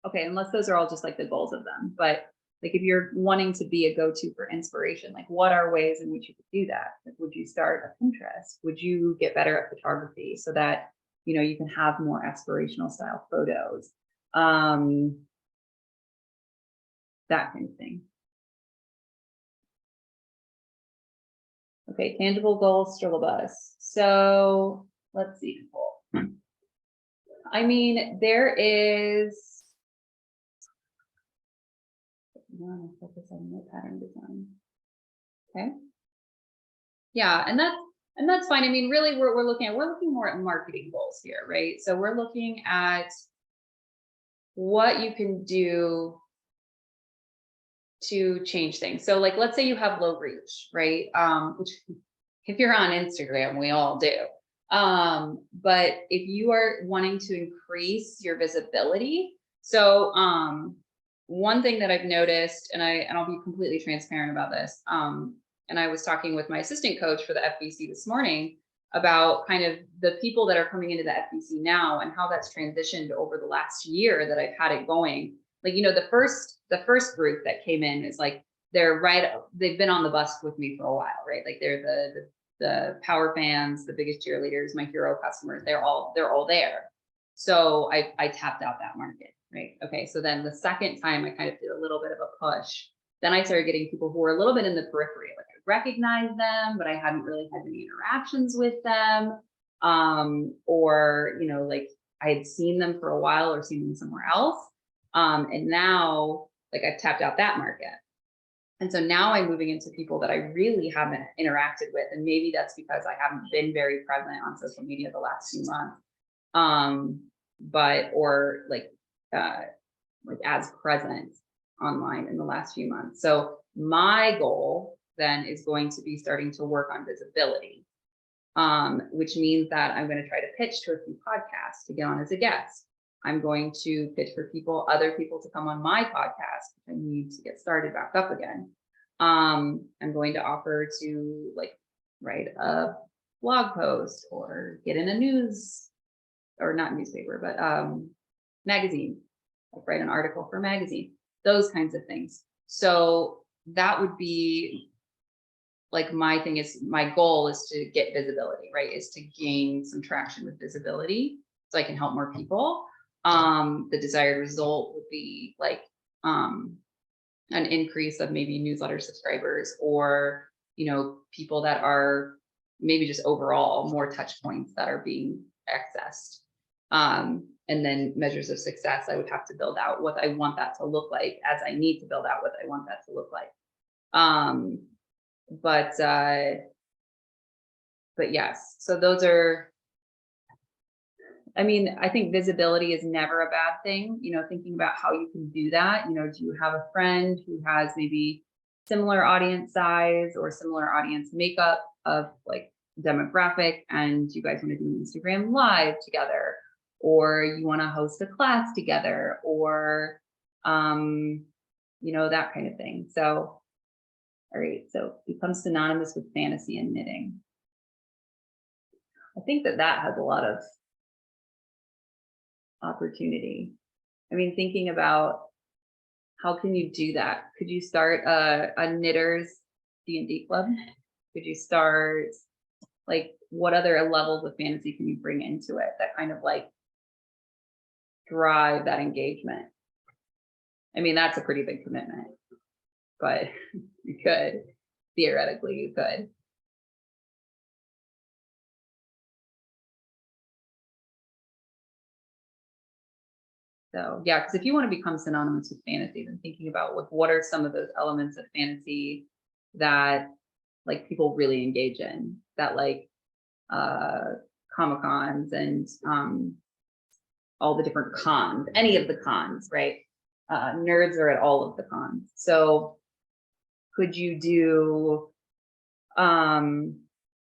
okay, unless those are all just like the goals of them, but like if you're wanting to be a go-to for inspiration, like what are ways in which you could do that? Like, would you start a Pinterest? Would you get better at photography so that, you know, you can have more aspirational style photos? That kind of thing. Okay, tangible goals, struggle bus. So let's see, Nicole. I mean, there is, you want to focus on the pattern design. Okay. Yeah, and that's fine. I mean, really, we're looking more at marketing goals here, right? So we're looking at what you can do to change things. So, like, let's say you have low reach, right? Which if you're on Instagram, we all do. But if you are wanting to increase your visibility, so one thing that I've noticed, and I'll be completely transparent about this, and I was talking with my assistant coach for the FBC this morning about kind of the people that are coming into the FBC now and how that's transitioned over the last year that I've had it going. Like, the first group that came in is like, they've been on the bus with me for a while, right? Like they're the power fans, the biggest cheerleaders, my hero customers, they're all there. So I tapped out that market, right? Okay. So then the second time I kind of did a little bit of a push, then I started getting people who were a little bit in the periphery. Like I recognized them, but I hadn't really had any interactions with them. Or, like I had seen them for a while or seen them somewhere else. And now like I've tapped out that market. And so now I'm moving into people that I really haven't interacted with. And maybe that's because I haven't been very present on social media the last few months. Or like as present online in the last few months. So my goal then is going to be starting to work on visibility, which means that I'm going to try to pitch to a few podcasts to get on as a guest. I'm going to pitch for other people to come on my podcast, which I need to get started back up again. I'm going to offer to like write a blog post or get in a news, or not newspaper, but magazine, like write an article for a magazine, those kinds of things. So that would be like my goal is to get visibility, right? Is to gain some traction with visibility so I can help more people. The desired result would be like an increase of maybe newsletter subscribers, or people that are maybe just overall more touch points that are being accessed. And then measures of success, I would have to build out what I want that to look like as I need to build out what I want that to look like. But yes, so those are, I mean, I think visibility is never a bad thing, thinking about how you can do that. Do you have a friend who has maybe similar audience size or similar audience makeup of like demographic, and you guys want to do an Instagram live together, or you want to host a class together, or, that kind of thing. So, all right. So become synonymous with fantasy and knitting. I think that has a lot of opportunity. I mean, thinking about how can you do that? Could you start a knitters D&D club? Could you start, like, what other levels of fantasy can you bring into it that kind of like drive that engagement? I mean, that's a pretty big commitment, but you could, theoretically, you could. So yeah, because if you want to become synonymous with fantasy, then thinking about what are some of those elements of fantasy that like people really engage in, that like Comic-Cons and all the different cons, any of the cons, right? Nerds are at all of the cons. So could you do, could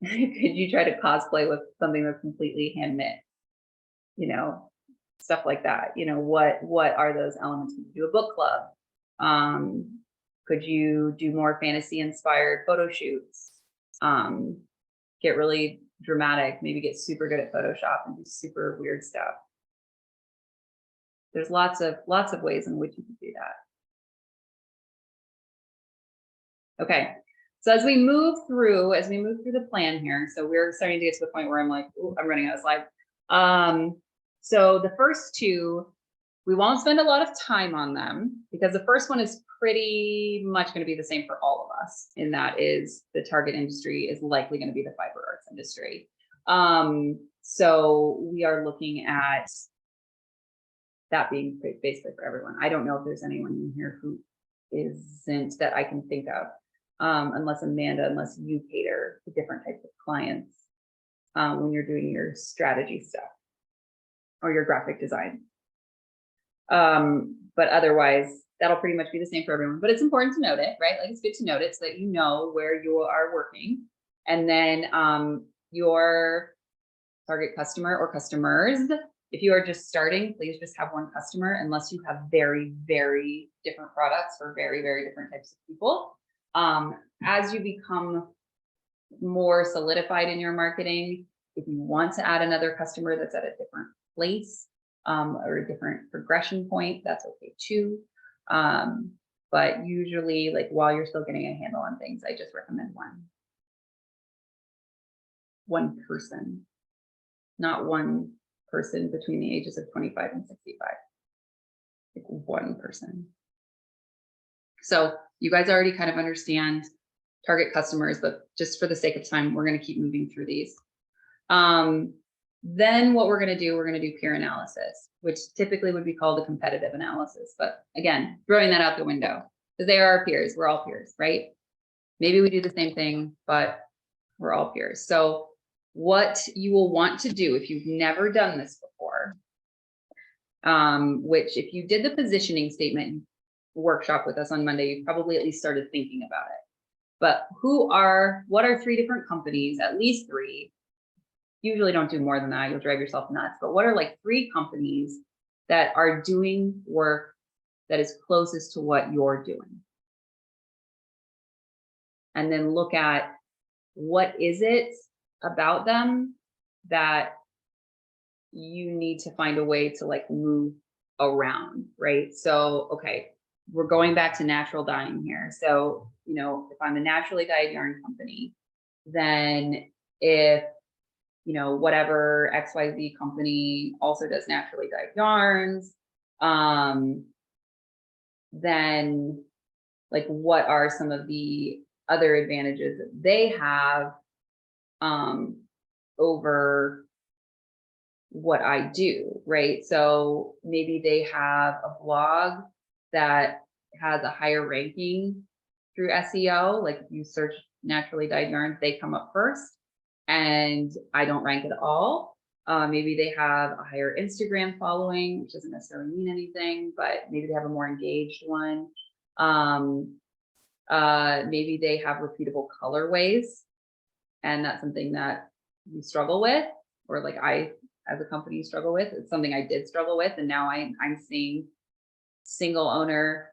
you try to cosplay with something that's completely hand knit? Stuff like that. What are those elements? Could you do a book club? Could you do more fantasy inspired photo shoots? Get really dramatic, maybe get super good at Photoshop and do super weird stuff. There's lots of ways in which you can do that. Okay. So as we move through the plan here, so we're starting to get to the point where I'm like, ooh, I'm running out of slides. So the first two, we won't spend a lot of time on them because the first one is pretty much going to be the same for all of us. And that is the target industry is likely going to be the fiber arts industry. So we are looking at that being basically for everyone. I don't know if there's anyone in here who isn't that I can think of. unless you cater to different types of clients when you're doing your strategy stuff or your graphic design. But otherwise, that'll pretty much be the same for everyone. But it's important to note it, right? Like it's good to note it so that you know where you are working. And then your target customer or customers, if you are just starting, please just have one customer unless you have very, very different products for very, very different types of people. As you become more solidified in your marketing, if you want to add another customer that's at a different place or a different progression point, that's okay too. But usually, like while you're still getting a handle on things, I just recommend one person, not one person between the ages of 25 and 65, like one person. So you guys already kind of understand target customers, but just for the sake of time, we're going to keep moving through these. Then what we're going to do peer analysis, which typically would be called a competitive analysis. But again, throwing that out the window because they are our peers. We're all peers, right? Maybe we do the same thing, but we're all peers. So what you will want to do if you've never done this before, which if you did the positioning statement workshop with us on Monday, you probably at least started thinking about it. But what are 3 different companies, at least 3, usually don't do more than that, you'll drive yourself nuts, but what are like 3 companies that are doing work that is closest to what you're doing? And then look at what is it about them that you need to find a way to like move around, right? So, okay, we're going back to natural dyeing here. So, you know, if I'm a naturally dyed yarn company, then if, you know, whatever XYZ company also does naturally dyed yarns, then like what are some of the other advantages that they have over what I do, right? So maybe they have a blog that has a higher ranking through SEO. Like if you search naturally dyed yarns, they come up first and I don't rank at all. Maybe they have a higher Instagram following, which doesn't necessarily mean anything, but maybe they have a more engaged one. Maybe they have repeatable colorways, and that's something that you struggle with, or like I, as a company, struggle with. It's something I did struggle with, and now I'm seeing single owner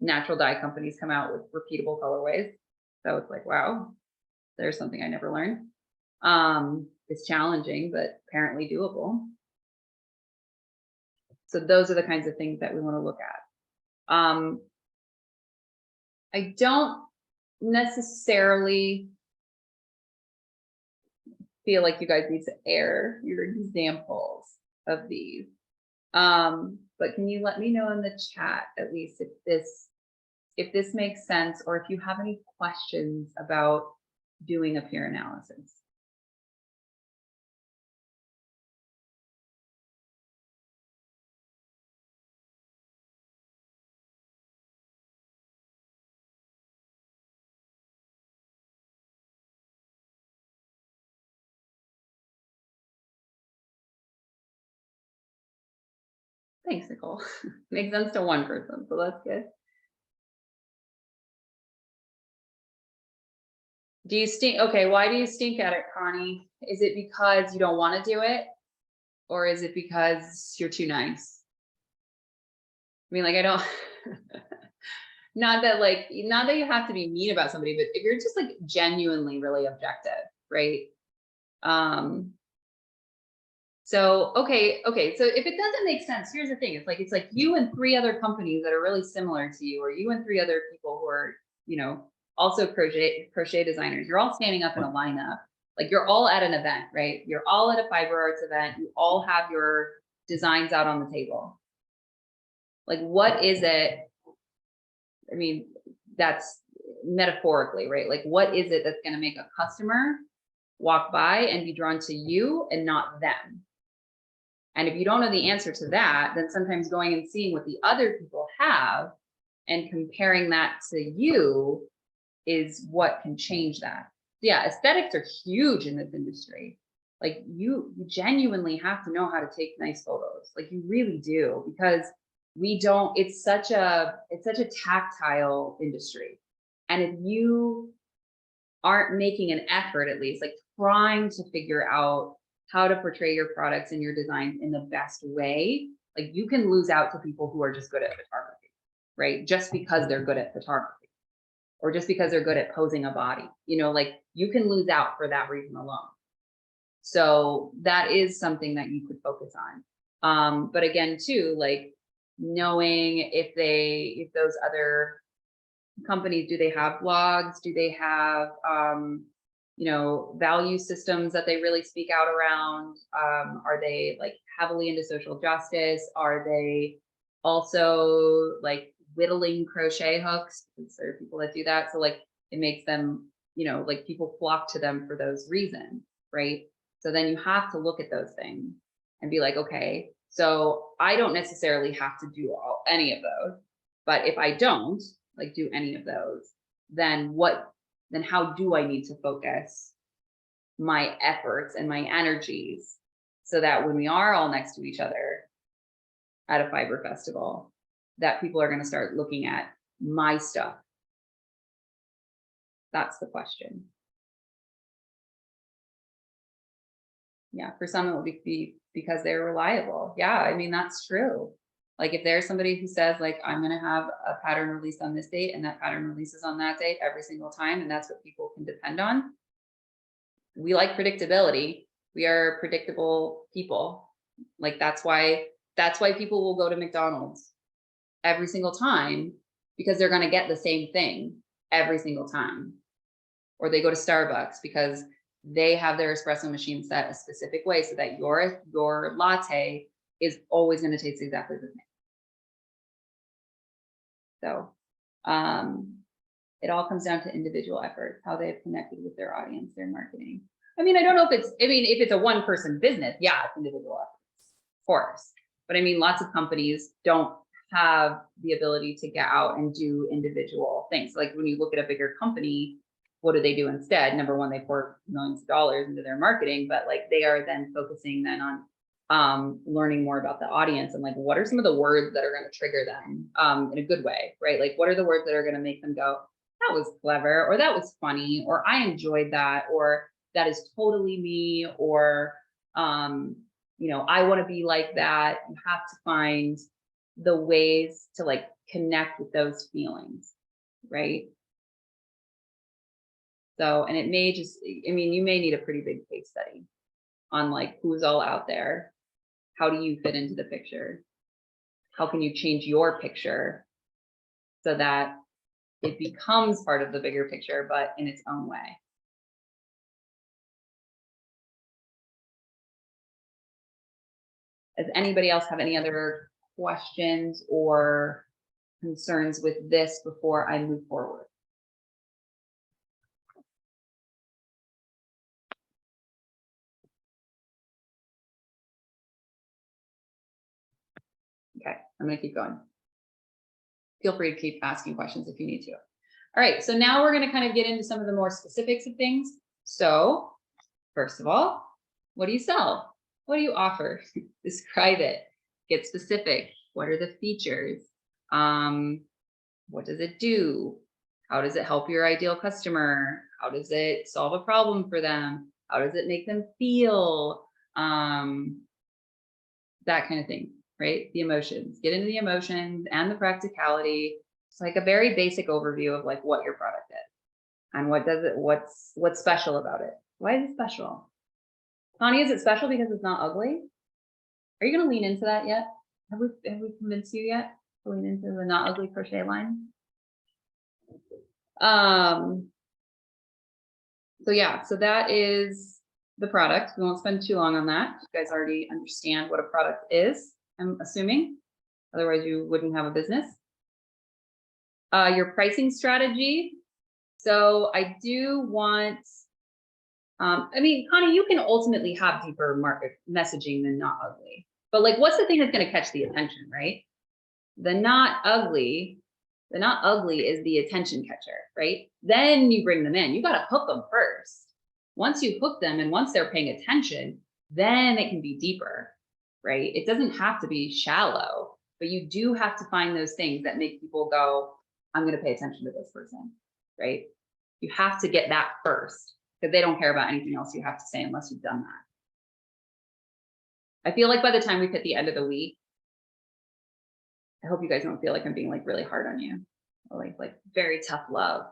natural dye companies come out with repeatable colorways. So it's like, wow, there's something I never learned. It's challenging, but apparently doable. So those are the kinds of things that we want to look at. I don't necessarily feel like you guys need to air your examples of these. But can you let me know in the chat at least if this makes sense, or if you have any questions about doing a peer analysis? Thanks, Nicole. Makes sense to one person, so that's good. Do you stink? Okay, why do you stink at it, Connie? Is it because you don't want to do it? Or is it because you're too nice? I mean, like, I don't, not that you have to be mean about somebody, but if you're just like genuinely really objective, right? So, okay. So if it doesn't make sense, here's the thing. It's like you and 3 other companies that are really similar to you, or you and 3 other people who are, you know, also crochet designers. You're all standing up in a lineup. Like you're all at an event, right? You're all at a Fiber Arts event. You all have your designs out on the table. Like, what is it? I mean, that's metaphorically, right? Like, what is it that's going to make a customer walk by and be drawn to you and not them? And if you don't know the answer to that, then sometimes going and seeing what the other people have and comparing that to you is what can change that. Yeah, aesthetics are huge in this industry. Like you genuinely have to know how to take nice photos. Like you really do, because we don't, it's such a tactile industry. And if you aren't making an effort, at least like trying to figure out how to portray your products and your designs in the best way, like you can lose out to people who are just good at photography, right? Just because they're good at photography, or just because they're good at posing a body, you know, like you can lose out for that reason alone. So that is something that you could focus on. But again, too, like knowing if those other companies, do they have blogs? Do they have, you know, value systems that they really speak out around? Are they like heavily into social justice? Are they also like whittling crochet hooks? Because there are people that do that. So like it makes them, you know, like people flock to them for those reasons, right? So then you have to look at those things and be like, okay, so I don't necessarily have to do any of those, but if I don't like do any of those, then how do I need to focus my efforts and my energies so that when we are all next to each other at a fiber festival, that people are going to start looking at my stuff? That's the question. Yeah, for some it will be because they're reliable. Yeah, I mean, that's true. Like if there's somebody who says like, I'm going to have a pattern released on this date and that pattern releases on that date every single time, and that's what people can depend on. We like predictability. We are predictable people. Like that's why people will go to McDonald's every single time, because they're going to get the same thing every single time. Or they go to Starbucks because they have their espresso machine set a specific way so that your latte is always going to taste exactly the same. So it all comes down to individual effort, how they've connected with their audience, their marketing. I mean, I don't know if it's, I mean, if it's a one-person business, yeah, it's individual efforts, of course. But I mean, lots of companies don't have the ability to get out and do individual things. Like when you look at a bigger company, what do they do instead? Number one, they pour millions of dollars into their marketing, but like they are then focusing then on learning more about the audience and like, what are some of the words that are going to trigger them in a good way, right? Like, what are the words that are going to make them go, that was clever, or that was funny, or I enjoyed that, or that is totally me, or, you know, I want to be like that. You have to find the ways to like connect with those feelings, right? So, and it may just, I mean, you may need a pretty big case study on like who's all out there. How do you fit into the picture? How can you change your picture so that it becomes part of the bigger picture, but in its own way? Does anybody else have any other questions or concerns with this before I move forward? Okay, I'm going to keep going. Feel free to keep asking questions if you need to. All right, so now we're going to kind of get into some of the more specifics of things. So first of all, what do you sell? What do you offer? Describe it. Get specific. What are the features? What does it do? How does it help your ideal customer? How does it solve a problem for them? How does it make them feel? That kind of thing, right? The emotions. Get into the emotions and the practicality. It's like a very basic overview of like what your product is and what does it, what's special about it. Why is it special? Connie, is it special because it's not ugly? Are you going to lean into that yet? Have we convinced you yet to lean into the not ugly crochet line? So yeah, so that is the product. We won't spend too long on that. You guys already understand what a product is, I'm assuming. Otherwise you wouldn't have a business. Your pricing strategy. So I do want, I mean, Connie, you can ultimately have deeper market messaging than not ugly, but like, what's the thing that's going to catch the attention, right? The not ugly, but not ugly is the attention catcher, right? Then you bring them in. You got to hook them first. Once you hook them and once they're paying attention, then it can be deeper, right? It doesn't have to be shallow, but you do have to find those things that make people go, I'm going to pay attention to this person, right? You have to get that first because they don't care about anything else you have to say unless you've done that. I feel like by the time we've hit the end of the week, I hope you guys don't feel like I'm being like really hard on you or like very tough love.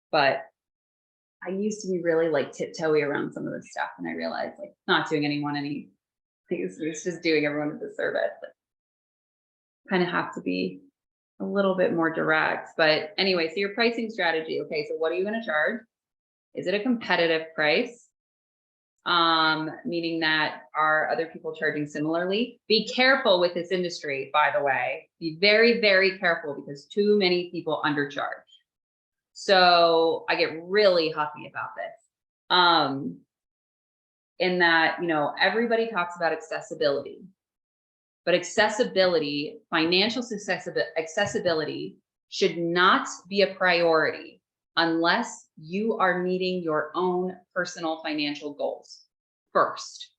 But I used to be really like tiptoey around some of this stuff. And I realized like not doing anyone any, it's just doing everyone a disservice. Like, kind of have to be a little bit more direct. But anyway, so your pricing strategy. Okay, so what are you going to charge? Is it a competitive price? Meaning that are other people charging similarly? Be careful with this industry, by the way. Be very, very careful because too many people undercharge. So I get really huffy about this. In that, you know, everybody talks about accessibility, but accessibility, financial accessibility should not be a priority unless you are meeting your own personal financial goals first.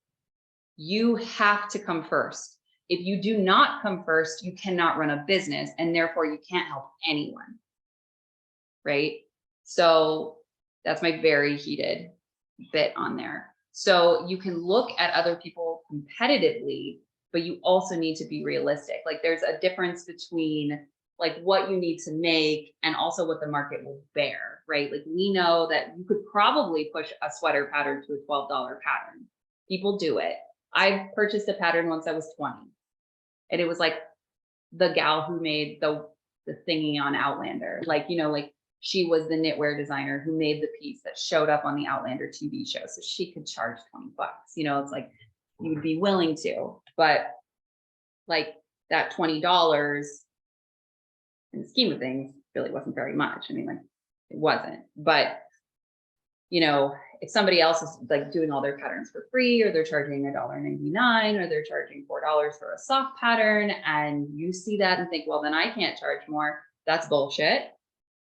You have to come first. If you do not come first, you cannot run a business and therefore you can't help anyone, right? So that's my very heated bit on there. So you can look at other people competitively, but you also need to be realistic. Like there's a difference between like what you need to make and also what the market will bear, right? Like we know that you could probably push a sweater pattern to a $12 pattern. People do it. I purchased a pattern once I was 20 and it was like the gal who made the thingy on Outlander. Like, you know, like she was the knitwear designer who made the piece that showed up on the Outlander TV show. So she could charge 20 bucks, you know, it's like you would be willing to, but like that $20 in the scheme of things really wasn't very much. I mean, like it wasn't, but you know, if somebody else is like doing all their patterns for free, or they're charging $1.99, or they're charging $4 for a soft pattern, and you see that and think, well, then I can't charge more. That's bullshit.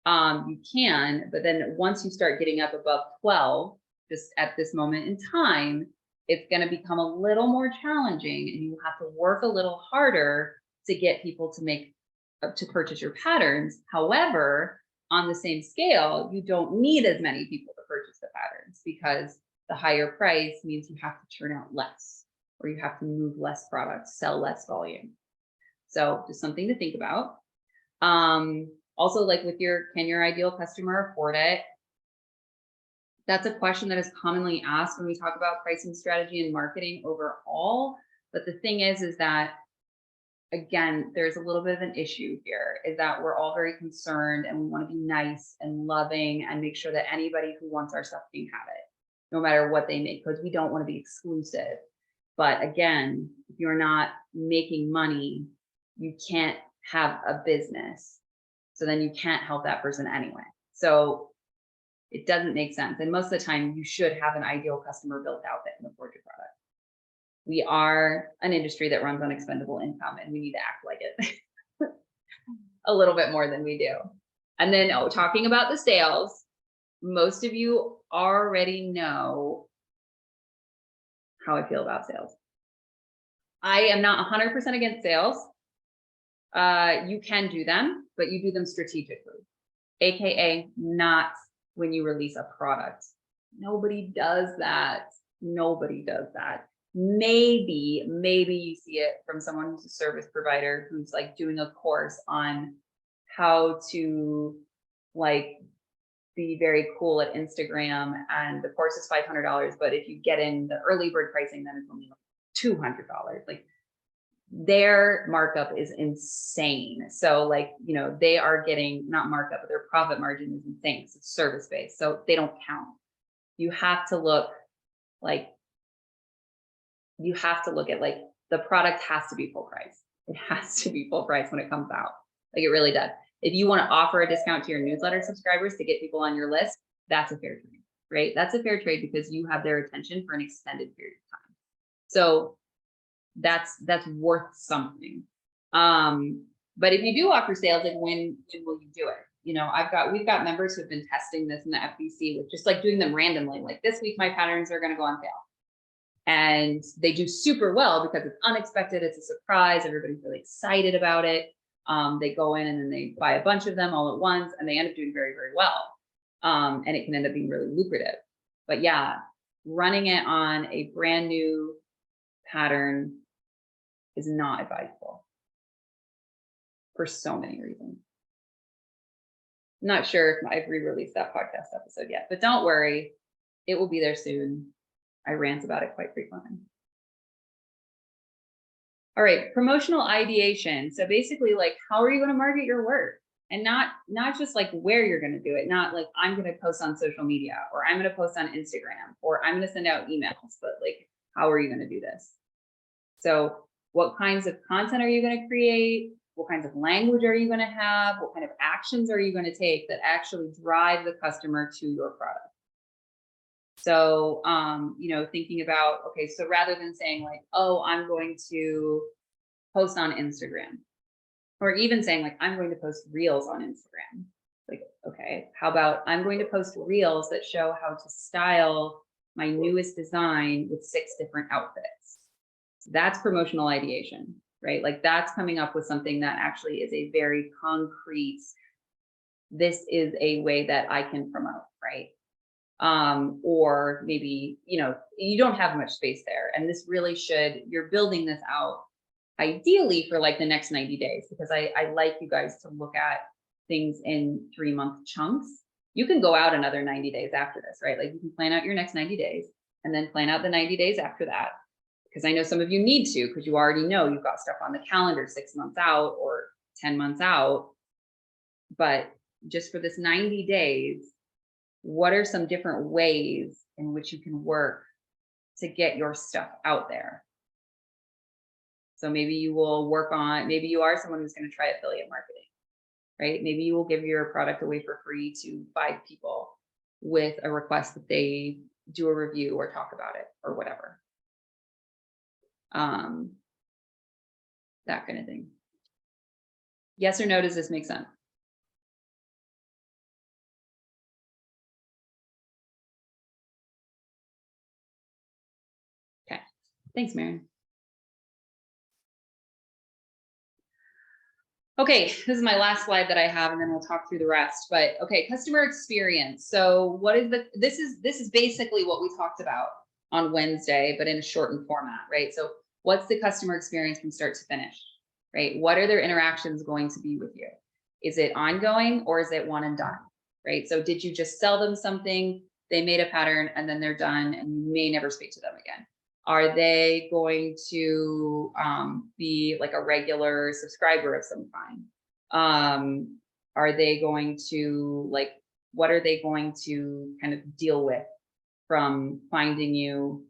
You can, but then once you start getting up above 12, just at this moment in time, it's going to become a little more challenging and you have to work a little harder to get people to purchase your patterns. However, on the same scale, you don't need as many people to purchase the patterns because the higher price means you have to churn out less, or you have to move less products, sell less volume. So just something to think about. Also, like with can your ideal customer afford it? That's a question that is commonly asked when we talk about pricing strategy and marketing overall. But the thing is that, again, there's a little bit of an issue here, is that we're all very concerned and we want to be nice and loving and make sure that anybody who wants our stuff can have it, no matter what they make, because we don't want to be exclusive. But again, if you're not making money, you can't have a business. So then you can't help that person anyway. So it doesn't make sense. And most of the time you should have an ideal customer built out that can afford your product. We are an industry that runs on expendable income and we need to act like it a little bit more than we do. And then talking about the sales, most of you already know how I feel about sales. I am not 100% against sales. You can do them, but you do them strategically, AKA not when you release a product. Nobody does that. Nobody does that. Maybe you see it from someone who's a service provider who's like doing a course on how to like be very cool at Instagram, and the course is $500, but if you get in the early bird pricing, then it's only like $200. Like their markup is insane. So like, you know, they are getting not markup, but their profit margin is insane. It's service based, so they don't count. You have to look like the product has to be full price. It has to be full price when it comes out. Like it really does. If you want to offer a discount to your newsletter subscribers to get people on your list, that's a fair trade, right? That's a fair trade because you have their attention for an extended period of time. So that's worth something. But if you do offer sales, like when will you do it? You know, we've got members who've been testing this in the FBC with just like doing them randomly. Like this week, my patterns are going to go on sale. And they do super well because it's unexpected. It's a surprise. Everybody's really excited about it. They go in and then they buy a bunch of them all at once and they end up doing very, very well. And it can end up being really lucrative. But yeah, running it on a brand new pattern is not advisable for so many reasons. I'm not sure if I've re-released that podcast episode yet, but don't worry, it will be there soon. I rant about it quite frequently. All right, promotional ideation. So basically, like, how are you going to market your work? And not just like where you're going to do it, not like I'm going to post on social media or I'm going to post on Instagram or I'm going to send out emails, but like, how are you going to do this? So what kinds of content are you going to create? What kinds of language are you going to have? What kind of actions are you going to take that actually drive the customer to your product? So, you know, thinking about, okay, so rather than saying like, oh, I'm going to post on Instagram, or even saying like, I'm going to post reels on Instagram. Like, okay, how about I'm going to post reels that show how to style my newest design with 6 different outfits. So that's promotional ideation, right? Like that's coming up with something that actually is a very concrete, this is a way that I can promote, right? Or maybe, you know, you don't have much space there. And this really you're building this out ideally for like the next 90 days, because I like you guys to look at things in 3-month chunks. You can go out another 90 days after this, right? Like you can plan out your next 90 days and then plan out the 90 days after that. Because I know some of you need to, because you already know you've got stuff on the calendar 6 months out or 10 months out. But just for this 90 days, what are some different ways in which you can work to get your stuff out there? So maybe you will work on, maybe you are someone who's going to try affiliate marketing, right? Maybe you will give your product away for free to 5 people with a request that they do a review or talk about it or whatever. That kind of thing. Yes or no, does this make sense? Okay, thanks, Maren. Okay, this is my last slide that I have, and then we'll talk through the rest. But okay, customer experience. So what is this is basically what we talked about on Wednesday, but in a shortened format, right? So what's the customer experience from start to finish, right? What are their interactions going to be with you? Is it ongoing or is it one and done, right? So did you just sell them something, they made a pattern, and then they're done, and you may never speak to them again? Are they going to be like a regular subscriber of some kind? Are they going to like, what are they going to kind of deal with from finding you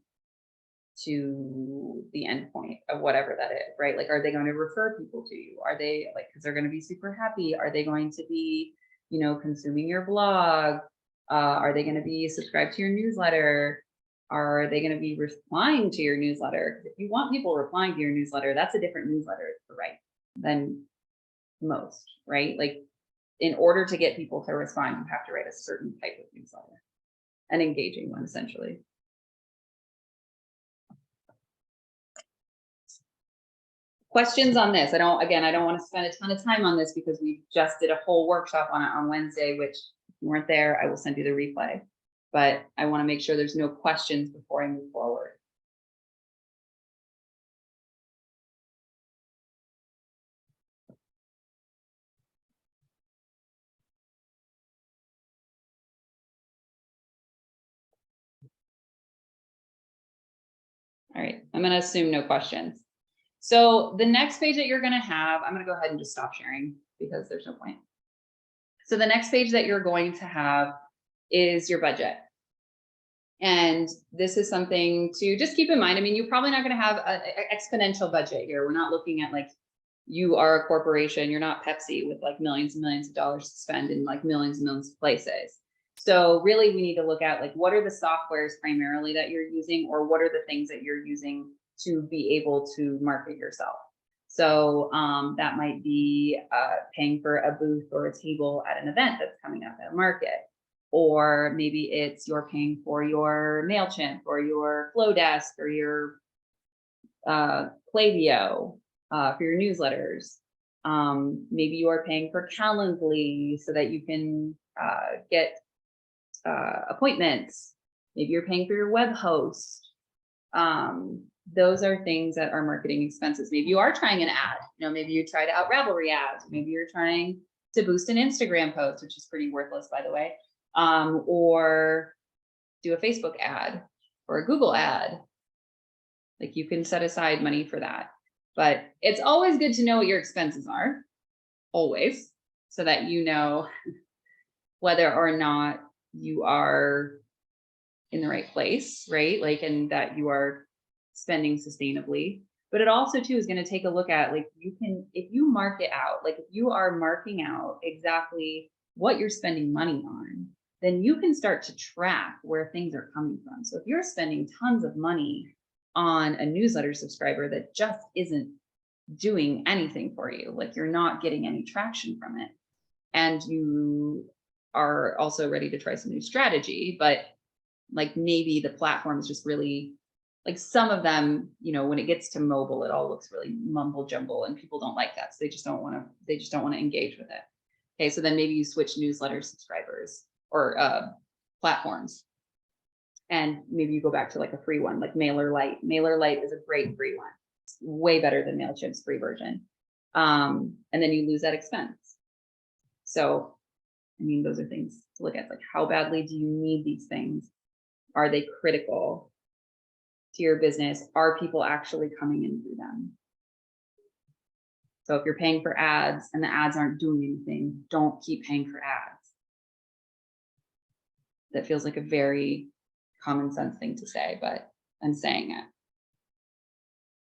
to the end point of whatever that is, right? Like, are they going to refer people to you? Are they like, because they're going to be super happy? Are they going to be, you know, consuming your blog? Are they going to be subscribed to your newsletter? Are they going to be replying to your newsletter? If you want people replying to your newsletter, that's a different newsletter to write than most, right? Like in order to get people to respond, you have to write a certain type of newsletter, an engaging one, essentially. Questions on this? I don't want to spend a ton of time on this because we just did a whole workshop on it on Wednesday, which if you weren't there, I will send you the replay. But I want to make sure there's no questions before I move forward. All right, I'm going to assume no questions. So the next page that you're going to have, I'm going to go ahead and just stop sharing because there's no point. So the next page that you're going to have is your budget. And this is something to just keep in mind. I mean, you're probably not going to have an exponential budget here. We're not looking at like, you are a corporation, you're not Pepsi with like millions and millions of dollars to spend in like millions and millions of places. So really we need to look at like, what are the softwares primarily that you're using, or what are the things that you're using to be able to market yourself? So that might be paying for a booth or a table at an event that's coming up at a market. Or maybe it's you're paying for your MailChimp or your Flowdesk or your Klaviyo for your newsletters. Maybe you're paying for Calendly so that you can get appointments. Maybe you're paying for your web host. Those are things that are marketing expenses. Maybe you are trying an ad. Maybe you tried out Ravelry ads. Maybe you're trying to boost an Instagram post, which is pretty worthless, by the way, or do a Facebook ad or a Google ad. Like you can set aside money for that. But it's always good to know what your expenses are, always, so that you know whether or not you are in the right place, right? Like, and that you are spending sustainably. But it also too is going to take a look at, like, if you mark it out, like if you are marking out exactly what you're spending money on, then you can start to track where things are coming from. So if you're spending tons of money on a newsletter subscriber that just isn't doing anything for you, like you're not getting any traction from it, and you are also ready to try some new strategy, but like maybe the platform is just really, like some of them, when it gets to mobile, it all looks really mumble jumble and people don't like that. So they just don't want to engage with it. Okay. So then maybe you switch newsletter subscribers or platforms, and maybe you go back to like a free one, like MailerLite. MailerLite is a great free one. It's way better than MailChimp's free version. And then you lose that expense. So, those are things to look at, like how badly do you need these things? Are they critical to your business? Are people actually coming in through them? So if you're paying for ads and the ads aren't doing anything, don't keep paying for ads. That feels like a very common sense thing to say, but I'm saying it.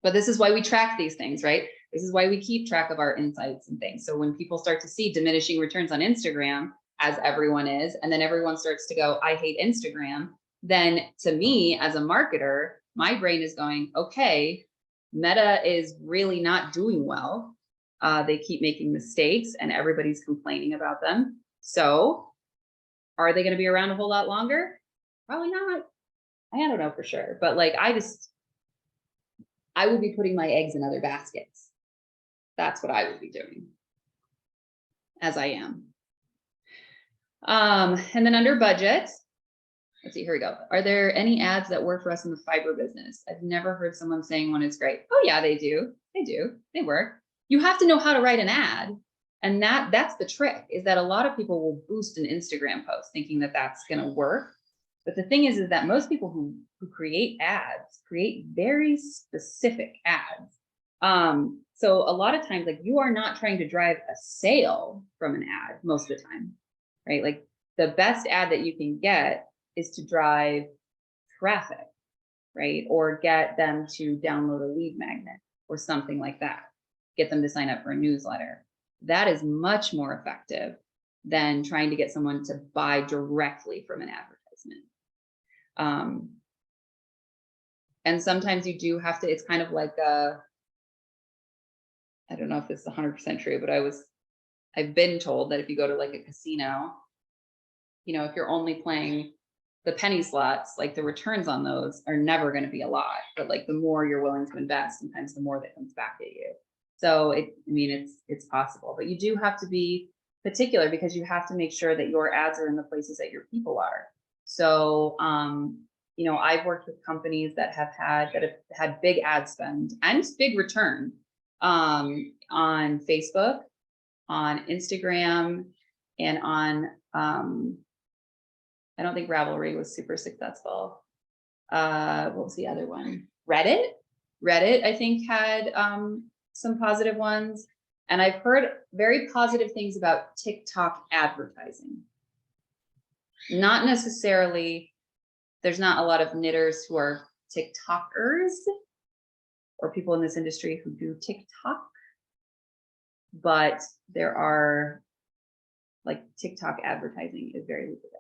But this is why we track these things, right? This is why we keep track of our insights and things. So when people start to see diminishing returns on Instagram, as everyone is, and then everyone starts to go, I hate Instagram, then to me as a marketer, my brain is going, okay, Meta is really not doing well. They keep making mistakes and everybody's complaining about them. So are they going to be around a whole lot longer? Probably not. I don't know for sure, but like, I would be putting my eggs in other baskets. That's what I would be doing, as I am. And then under budget, let's see, here we go. Are there any ads that work for us in the fiber business? I've never heard someone saying one is great. Oh yeah, they do. They work. You have to know how to write an ad. And that's the trick, is that a lot of people will boost an Instagram post thinking that that's going to work. But the thing is that most people who create ads create very specific ads. So a lot of times, like, you are not trying to drive a sale from an ad most of the time, right? Like the best ad that you can get is to drive traffic, right? Or get them to download a lead magnet or something like that. Get them to sign up for a newsletter. That is much more effective than trying to get someone to buy directly from an advertisement. And sometimes you do have to, it's kind of like I don't know if this is 100% true, but I've been told that if you go to like a casino, if you're only playing the penny slots, like the returns on those are never going to be a lot, but like the more you're willing to invest, sometimes the more that comes back at you. So it's possible, but you do have to be particular because you have to make sure that your ads are in the places that your people are. So, I've worked with companies that have had big ad spend and big return on Facebook, on Instagram, and on I don't think Ravelry was super successful. What was the other one? Reddit, I think, had some positive ones. And I've heard very positive things about TikTok advertising. Not necessarily, there's not a lot of knitters who are TikTokers or people in this industry who do TikTok, but there are, like, TikTok advertising is very lucrative,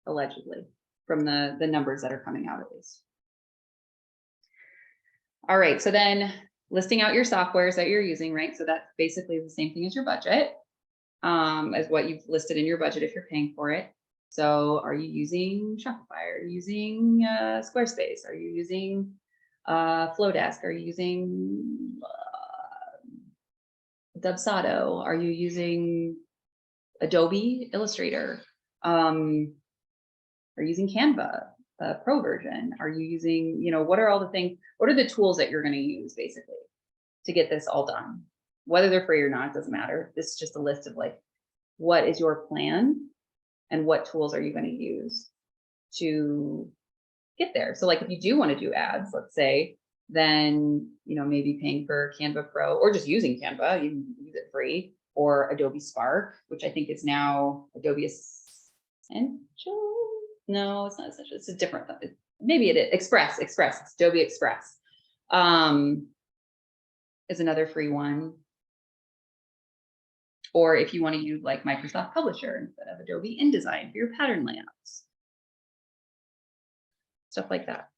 allegedly, from the numbers that are coming out at least. All right, so then listing out your softwares that you're using, right? So that's basically the same thing as your budget, as what you've listed in your budget if you're paying for it. So are you using Shopify? Are you using Squarespace? Are you using Flowdesk? Are you using Dubsado? Are you using Adobe Illustrator? Are you using Canva, Pro version? Are you using, you know, what are all the things, what are the tools that you're going to use basically to get this all done? Whether they're free or not, it doesn't matter. This is just a list of like, what is your plan and what tools are you going to use to get there? So like if you do want to do ads, let's say, then, you know, maybe paying for Canva Pro or just using Canva, you can use it free, or Adobe Spark, which I think is now Adobe Essential. No, it's not Essential. It's a different, maybe it is Express, it's Adobe Express. Is another free one. Or if you want to use like Microsoft Publisher instead of Adobe InDesign for your pattern layouts. Stuff like that.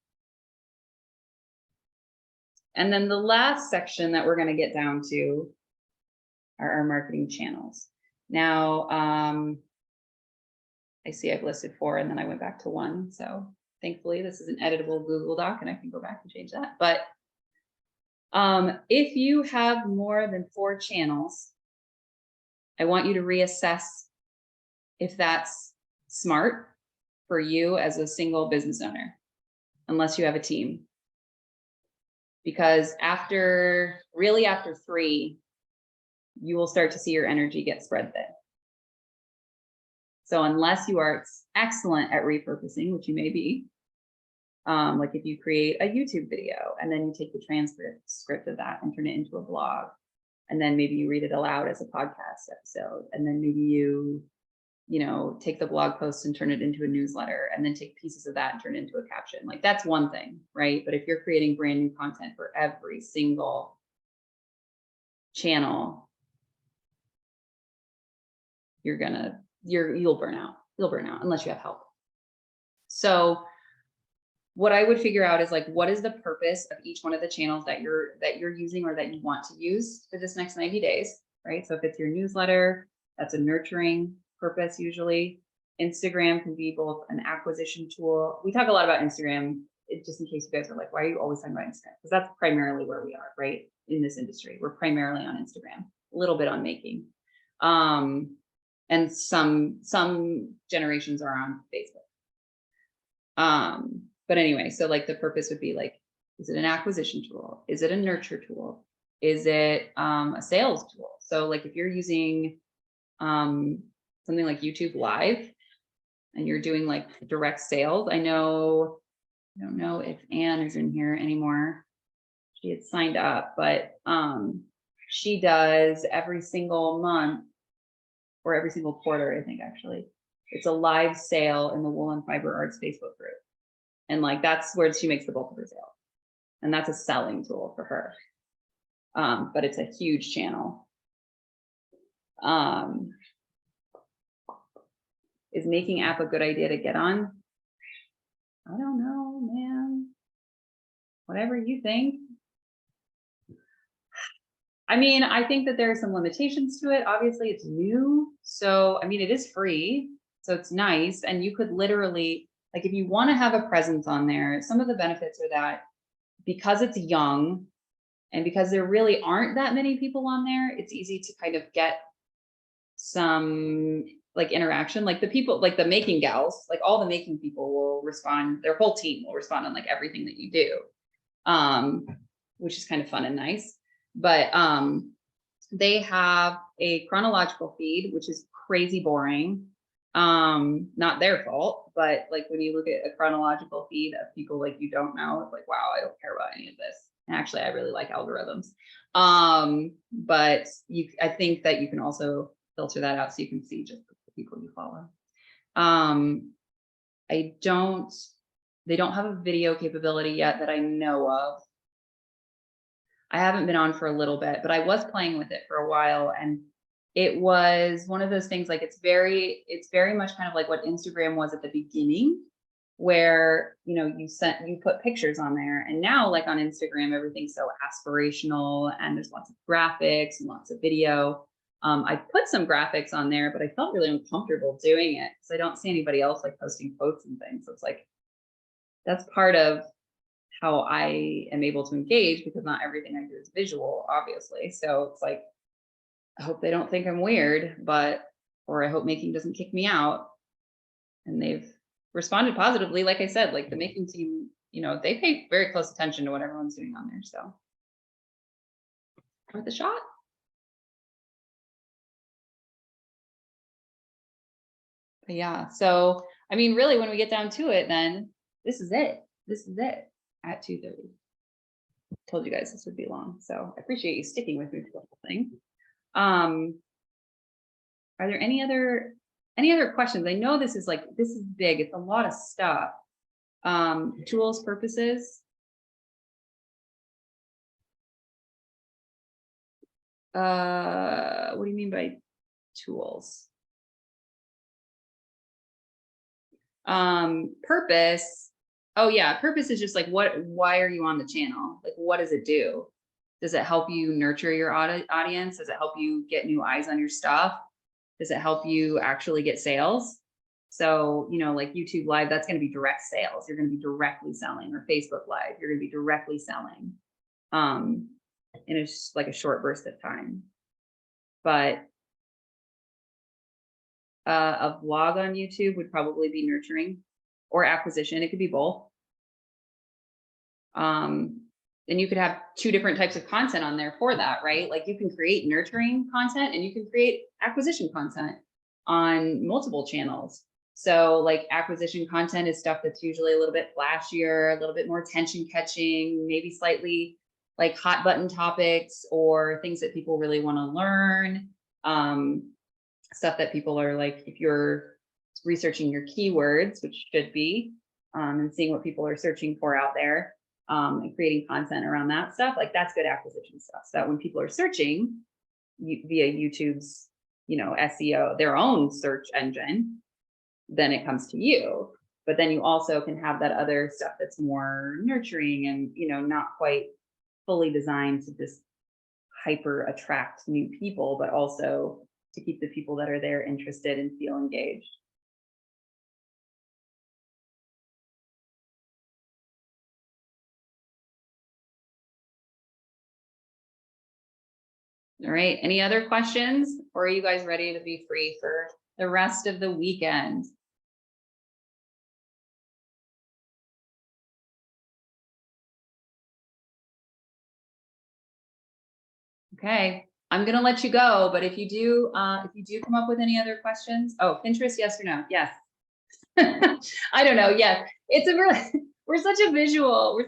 And then the last section that we're going to get down to are our marketing channels. Now, I see I've listed 4 and then I went back to 1. So thankfully this is an editable Google Doc and I can go back and change that. But if you have more than 4 channels, I want you to reassess if that's smart for you as a single business owner, unless you have a team. Because after 3, you will start to see your energy get spread thin. So unless you are excellent at repurposing, which you may be, like if you create a YouTube video and then you take the transcript of that and turn it into a blog, and then maybe you read it aloud as a podcast episode, and then maybe you know, take the blog post and turn it into a newsletter, and then take pieces of that and turn it into a caption. Like that's one thing, right? But if you're creating brand new content for every single channel, you'll burn out. You'll burn out unless you have help. So what I would figure out is like, what is the purpose of each one of the channels that you're using or that you want to use for this next 90 days, right? So if it's your newsletter, that's a nurturing purpose usually. Instagram can be both an acquisition tool. We talk a lot about Instagram, just in case you guys are like, why are you always talking about Instagram? Because that's primarily where we are, right? In this industry, we're primarily on Instagram, a little bit on Making. And some generations are on Facebook. But anyway, so like the purpose would be like, is it an acquisition tool? Is it a nurture tool? Is it a sales tool? So like if you're using something like YouTube Live and you're doing like direct sales, I don't know if Anne is in here anymore. She had signed up, but she does every single month or every single quarter, I think actually, it's a live sale in the Wool and Fiber Arts Facebook group. And like, that's where she makes the bulk of her sales. And that's a selling tool for her. But it's a huge channel. Is Making app a good idea to get on? I don't know, man. Whatever you think. I mean, I think that there are some limitations to it. Obviously, it's new. So, I mean, it is free. So it's nice. And you could literally, like, if you want to have a presence on there, some of the benefits are that because it's young and because there really aren't that many people on there, it's easy to kind of get some like interaction. Like the people, like the Making gals, like all the Making people will respond, their whole team will respond on like everything that you do, which is kind of fun and nice. But they have a chronological feed, which is crazy boring. Not their fault, but like when you look at a chronological feed of people like you don't know, it's like, wow, I don't care about any of this. And actually, I really like algorithms. But I think that you can also filter that out so you can see just the people you follow. They don't have a video capability yet that I know of. I haven't been on for a little bit, but I was playing with it for a while, and it was one of those things, like it's very much kind of like what Instagram was at the beginning, where, you know, you put pictures on there, and now like on Instagram, everything's so aspirational and there's lots of graphics and lots of video. I put some graphics on there, but I felt really uncomfortable doing it because I don't see anybody else like posting quotes and things. So it's like, that's part of how I am able to engage, because not everything I do is visual, obviously. So it's like, I hope they don't think I'm weird, or I hope Making doesn't kick me out. And they've responded positively. Like I said, like the Making team, you know, they pay very close attention to what everyone's doing on there. So worth a shot. But yeah, so I mean, really, when we get down to it, then this is it. This is it at 2:30. Told you guys this would be long, so I appreciate you sticking with me for the whole thing. Are there any other questions? I know this is big. It's a lot of stuff. Tools, purposes. What do you mean by tools? Purpose. Oh yeah, purpose is just like, why are you on the channel? Like, what does it do? Does it help you nurture your audience? Does it help you get new eyes on your stuff? Does it help you actually get sales? So, you know, like YouTube Live, that's going to be direct sales. You're going to be directly selling, or Facebook Live, you're going to be directly selling in a short burst of time. But a vlog on YouTube would probably be nurturing or acquisition. It could be both. And you could have two different types of content on there for that, right? Like you can create nurturing content and you can create acquisition content on multiple channels. So like acquisition content is stuff that's usually a little bit flashier, a little bit more attention catching, maybe slightly like hot button topics or things that people really want to learn. Stuff that people are like, if you're researching your keywords, which should be, and seeing what people are searching for out there, and creating content around that stuff, like that's good acquisition stuff. So that when people are searching via YouTube's, you know, SEO, their own search engine, then it comes to you. But then you also can have that other stuff that's more nurturing and, you know, not quite fully designed to just hyper attract new people, but also to keep the people that are there interested and feel engaged. All right, any other questions? Or are you guys ready to be free for the rest of the weekend? Okay, I'm gonna let you go, but if you do come up with any other questions, oh, Pinterest, yes or no? Yes. I don't know. Yes, it's a really, we're such a visual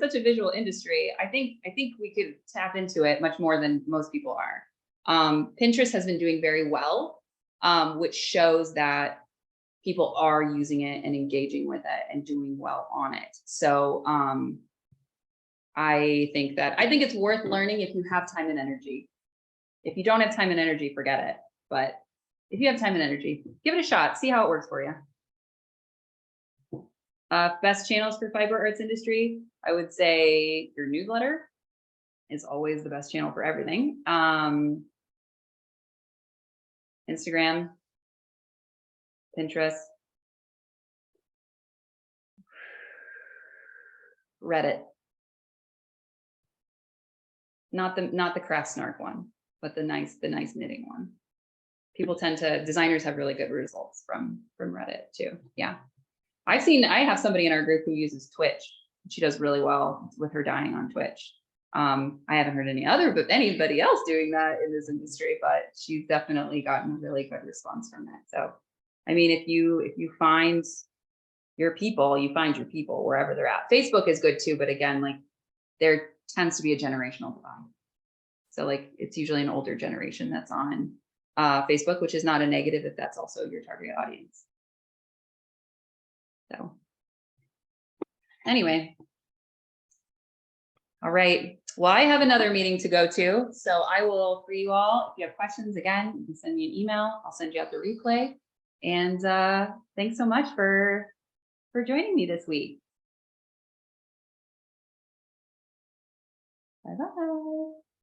industry. I think we could tap into it much more than most people are. Pinterest has been doing very well, which shows that people are using it and engaging with it and doing well on it. So I think it's worth learning if you have time and energy. If you don't have time and energy, forget it. But if you have time and energy, give it a shot, see how it works for you. Best channels for fiber arts industry, I would say your newsletter is always the best channel for everything. Instagram, Pinterest, Reddit. Not the craft snark one, but the nice knitting one. Designers have really good results from Reddit too. Yeah. I have somebody in our group who uses Twitch. She does really well with her dyeing on Twitch. I haven't heard anybody else doing that in this industry, but she's definitely gotten a really good response from it. So, I mean, if you find your people, you find your people wherever they're at. Facebook is good too, but again, like there tends to be a generational divide. So like it's usually an older generation that's on Facebook, which is not a negative if that's also your target audience. So anyway, all right. Well, I have another meeting to go to, so I will free you all. If you have questions, again, you can send me an email. I'll send you out the replay. And thanks so much for for joining me this week. Bye bye.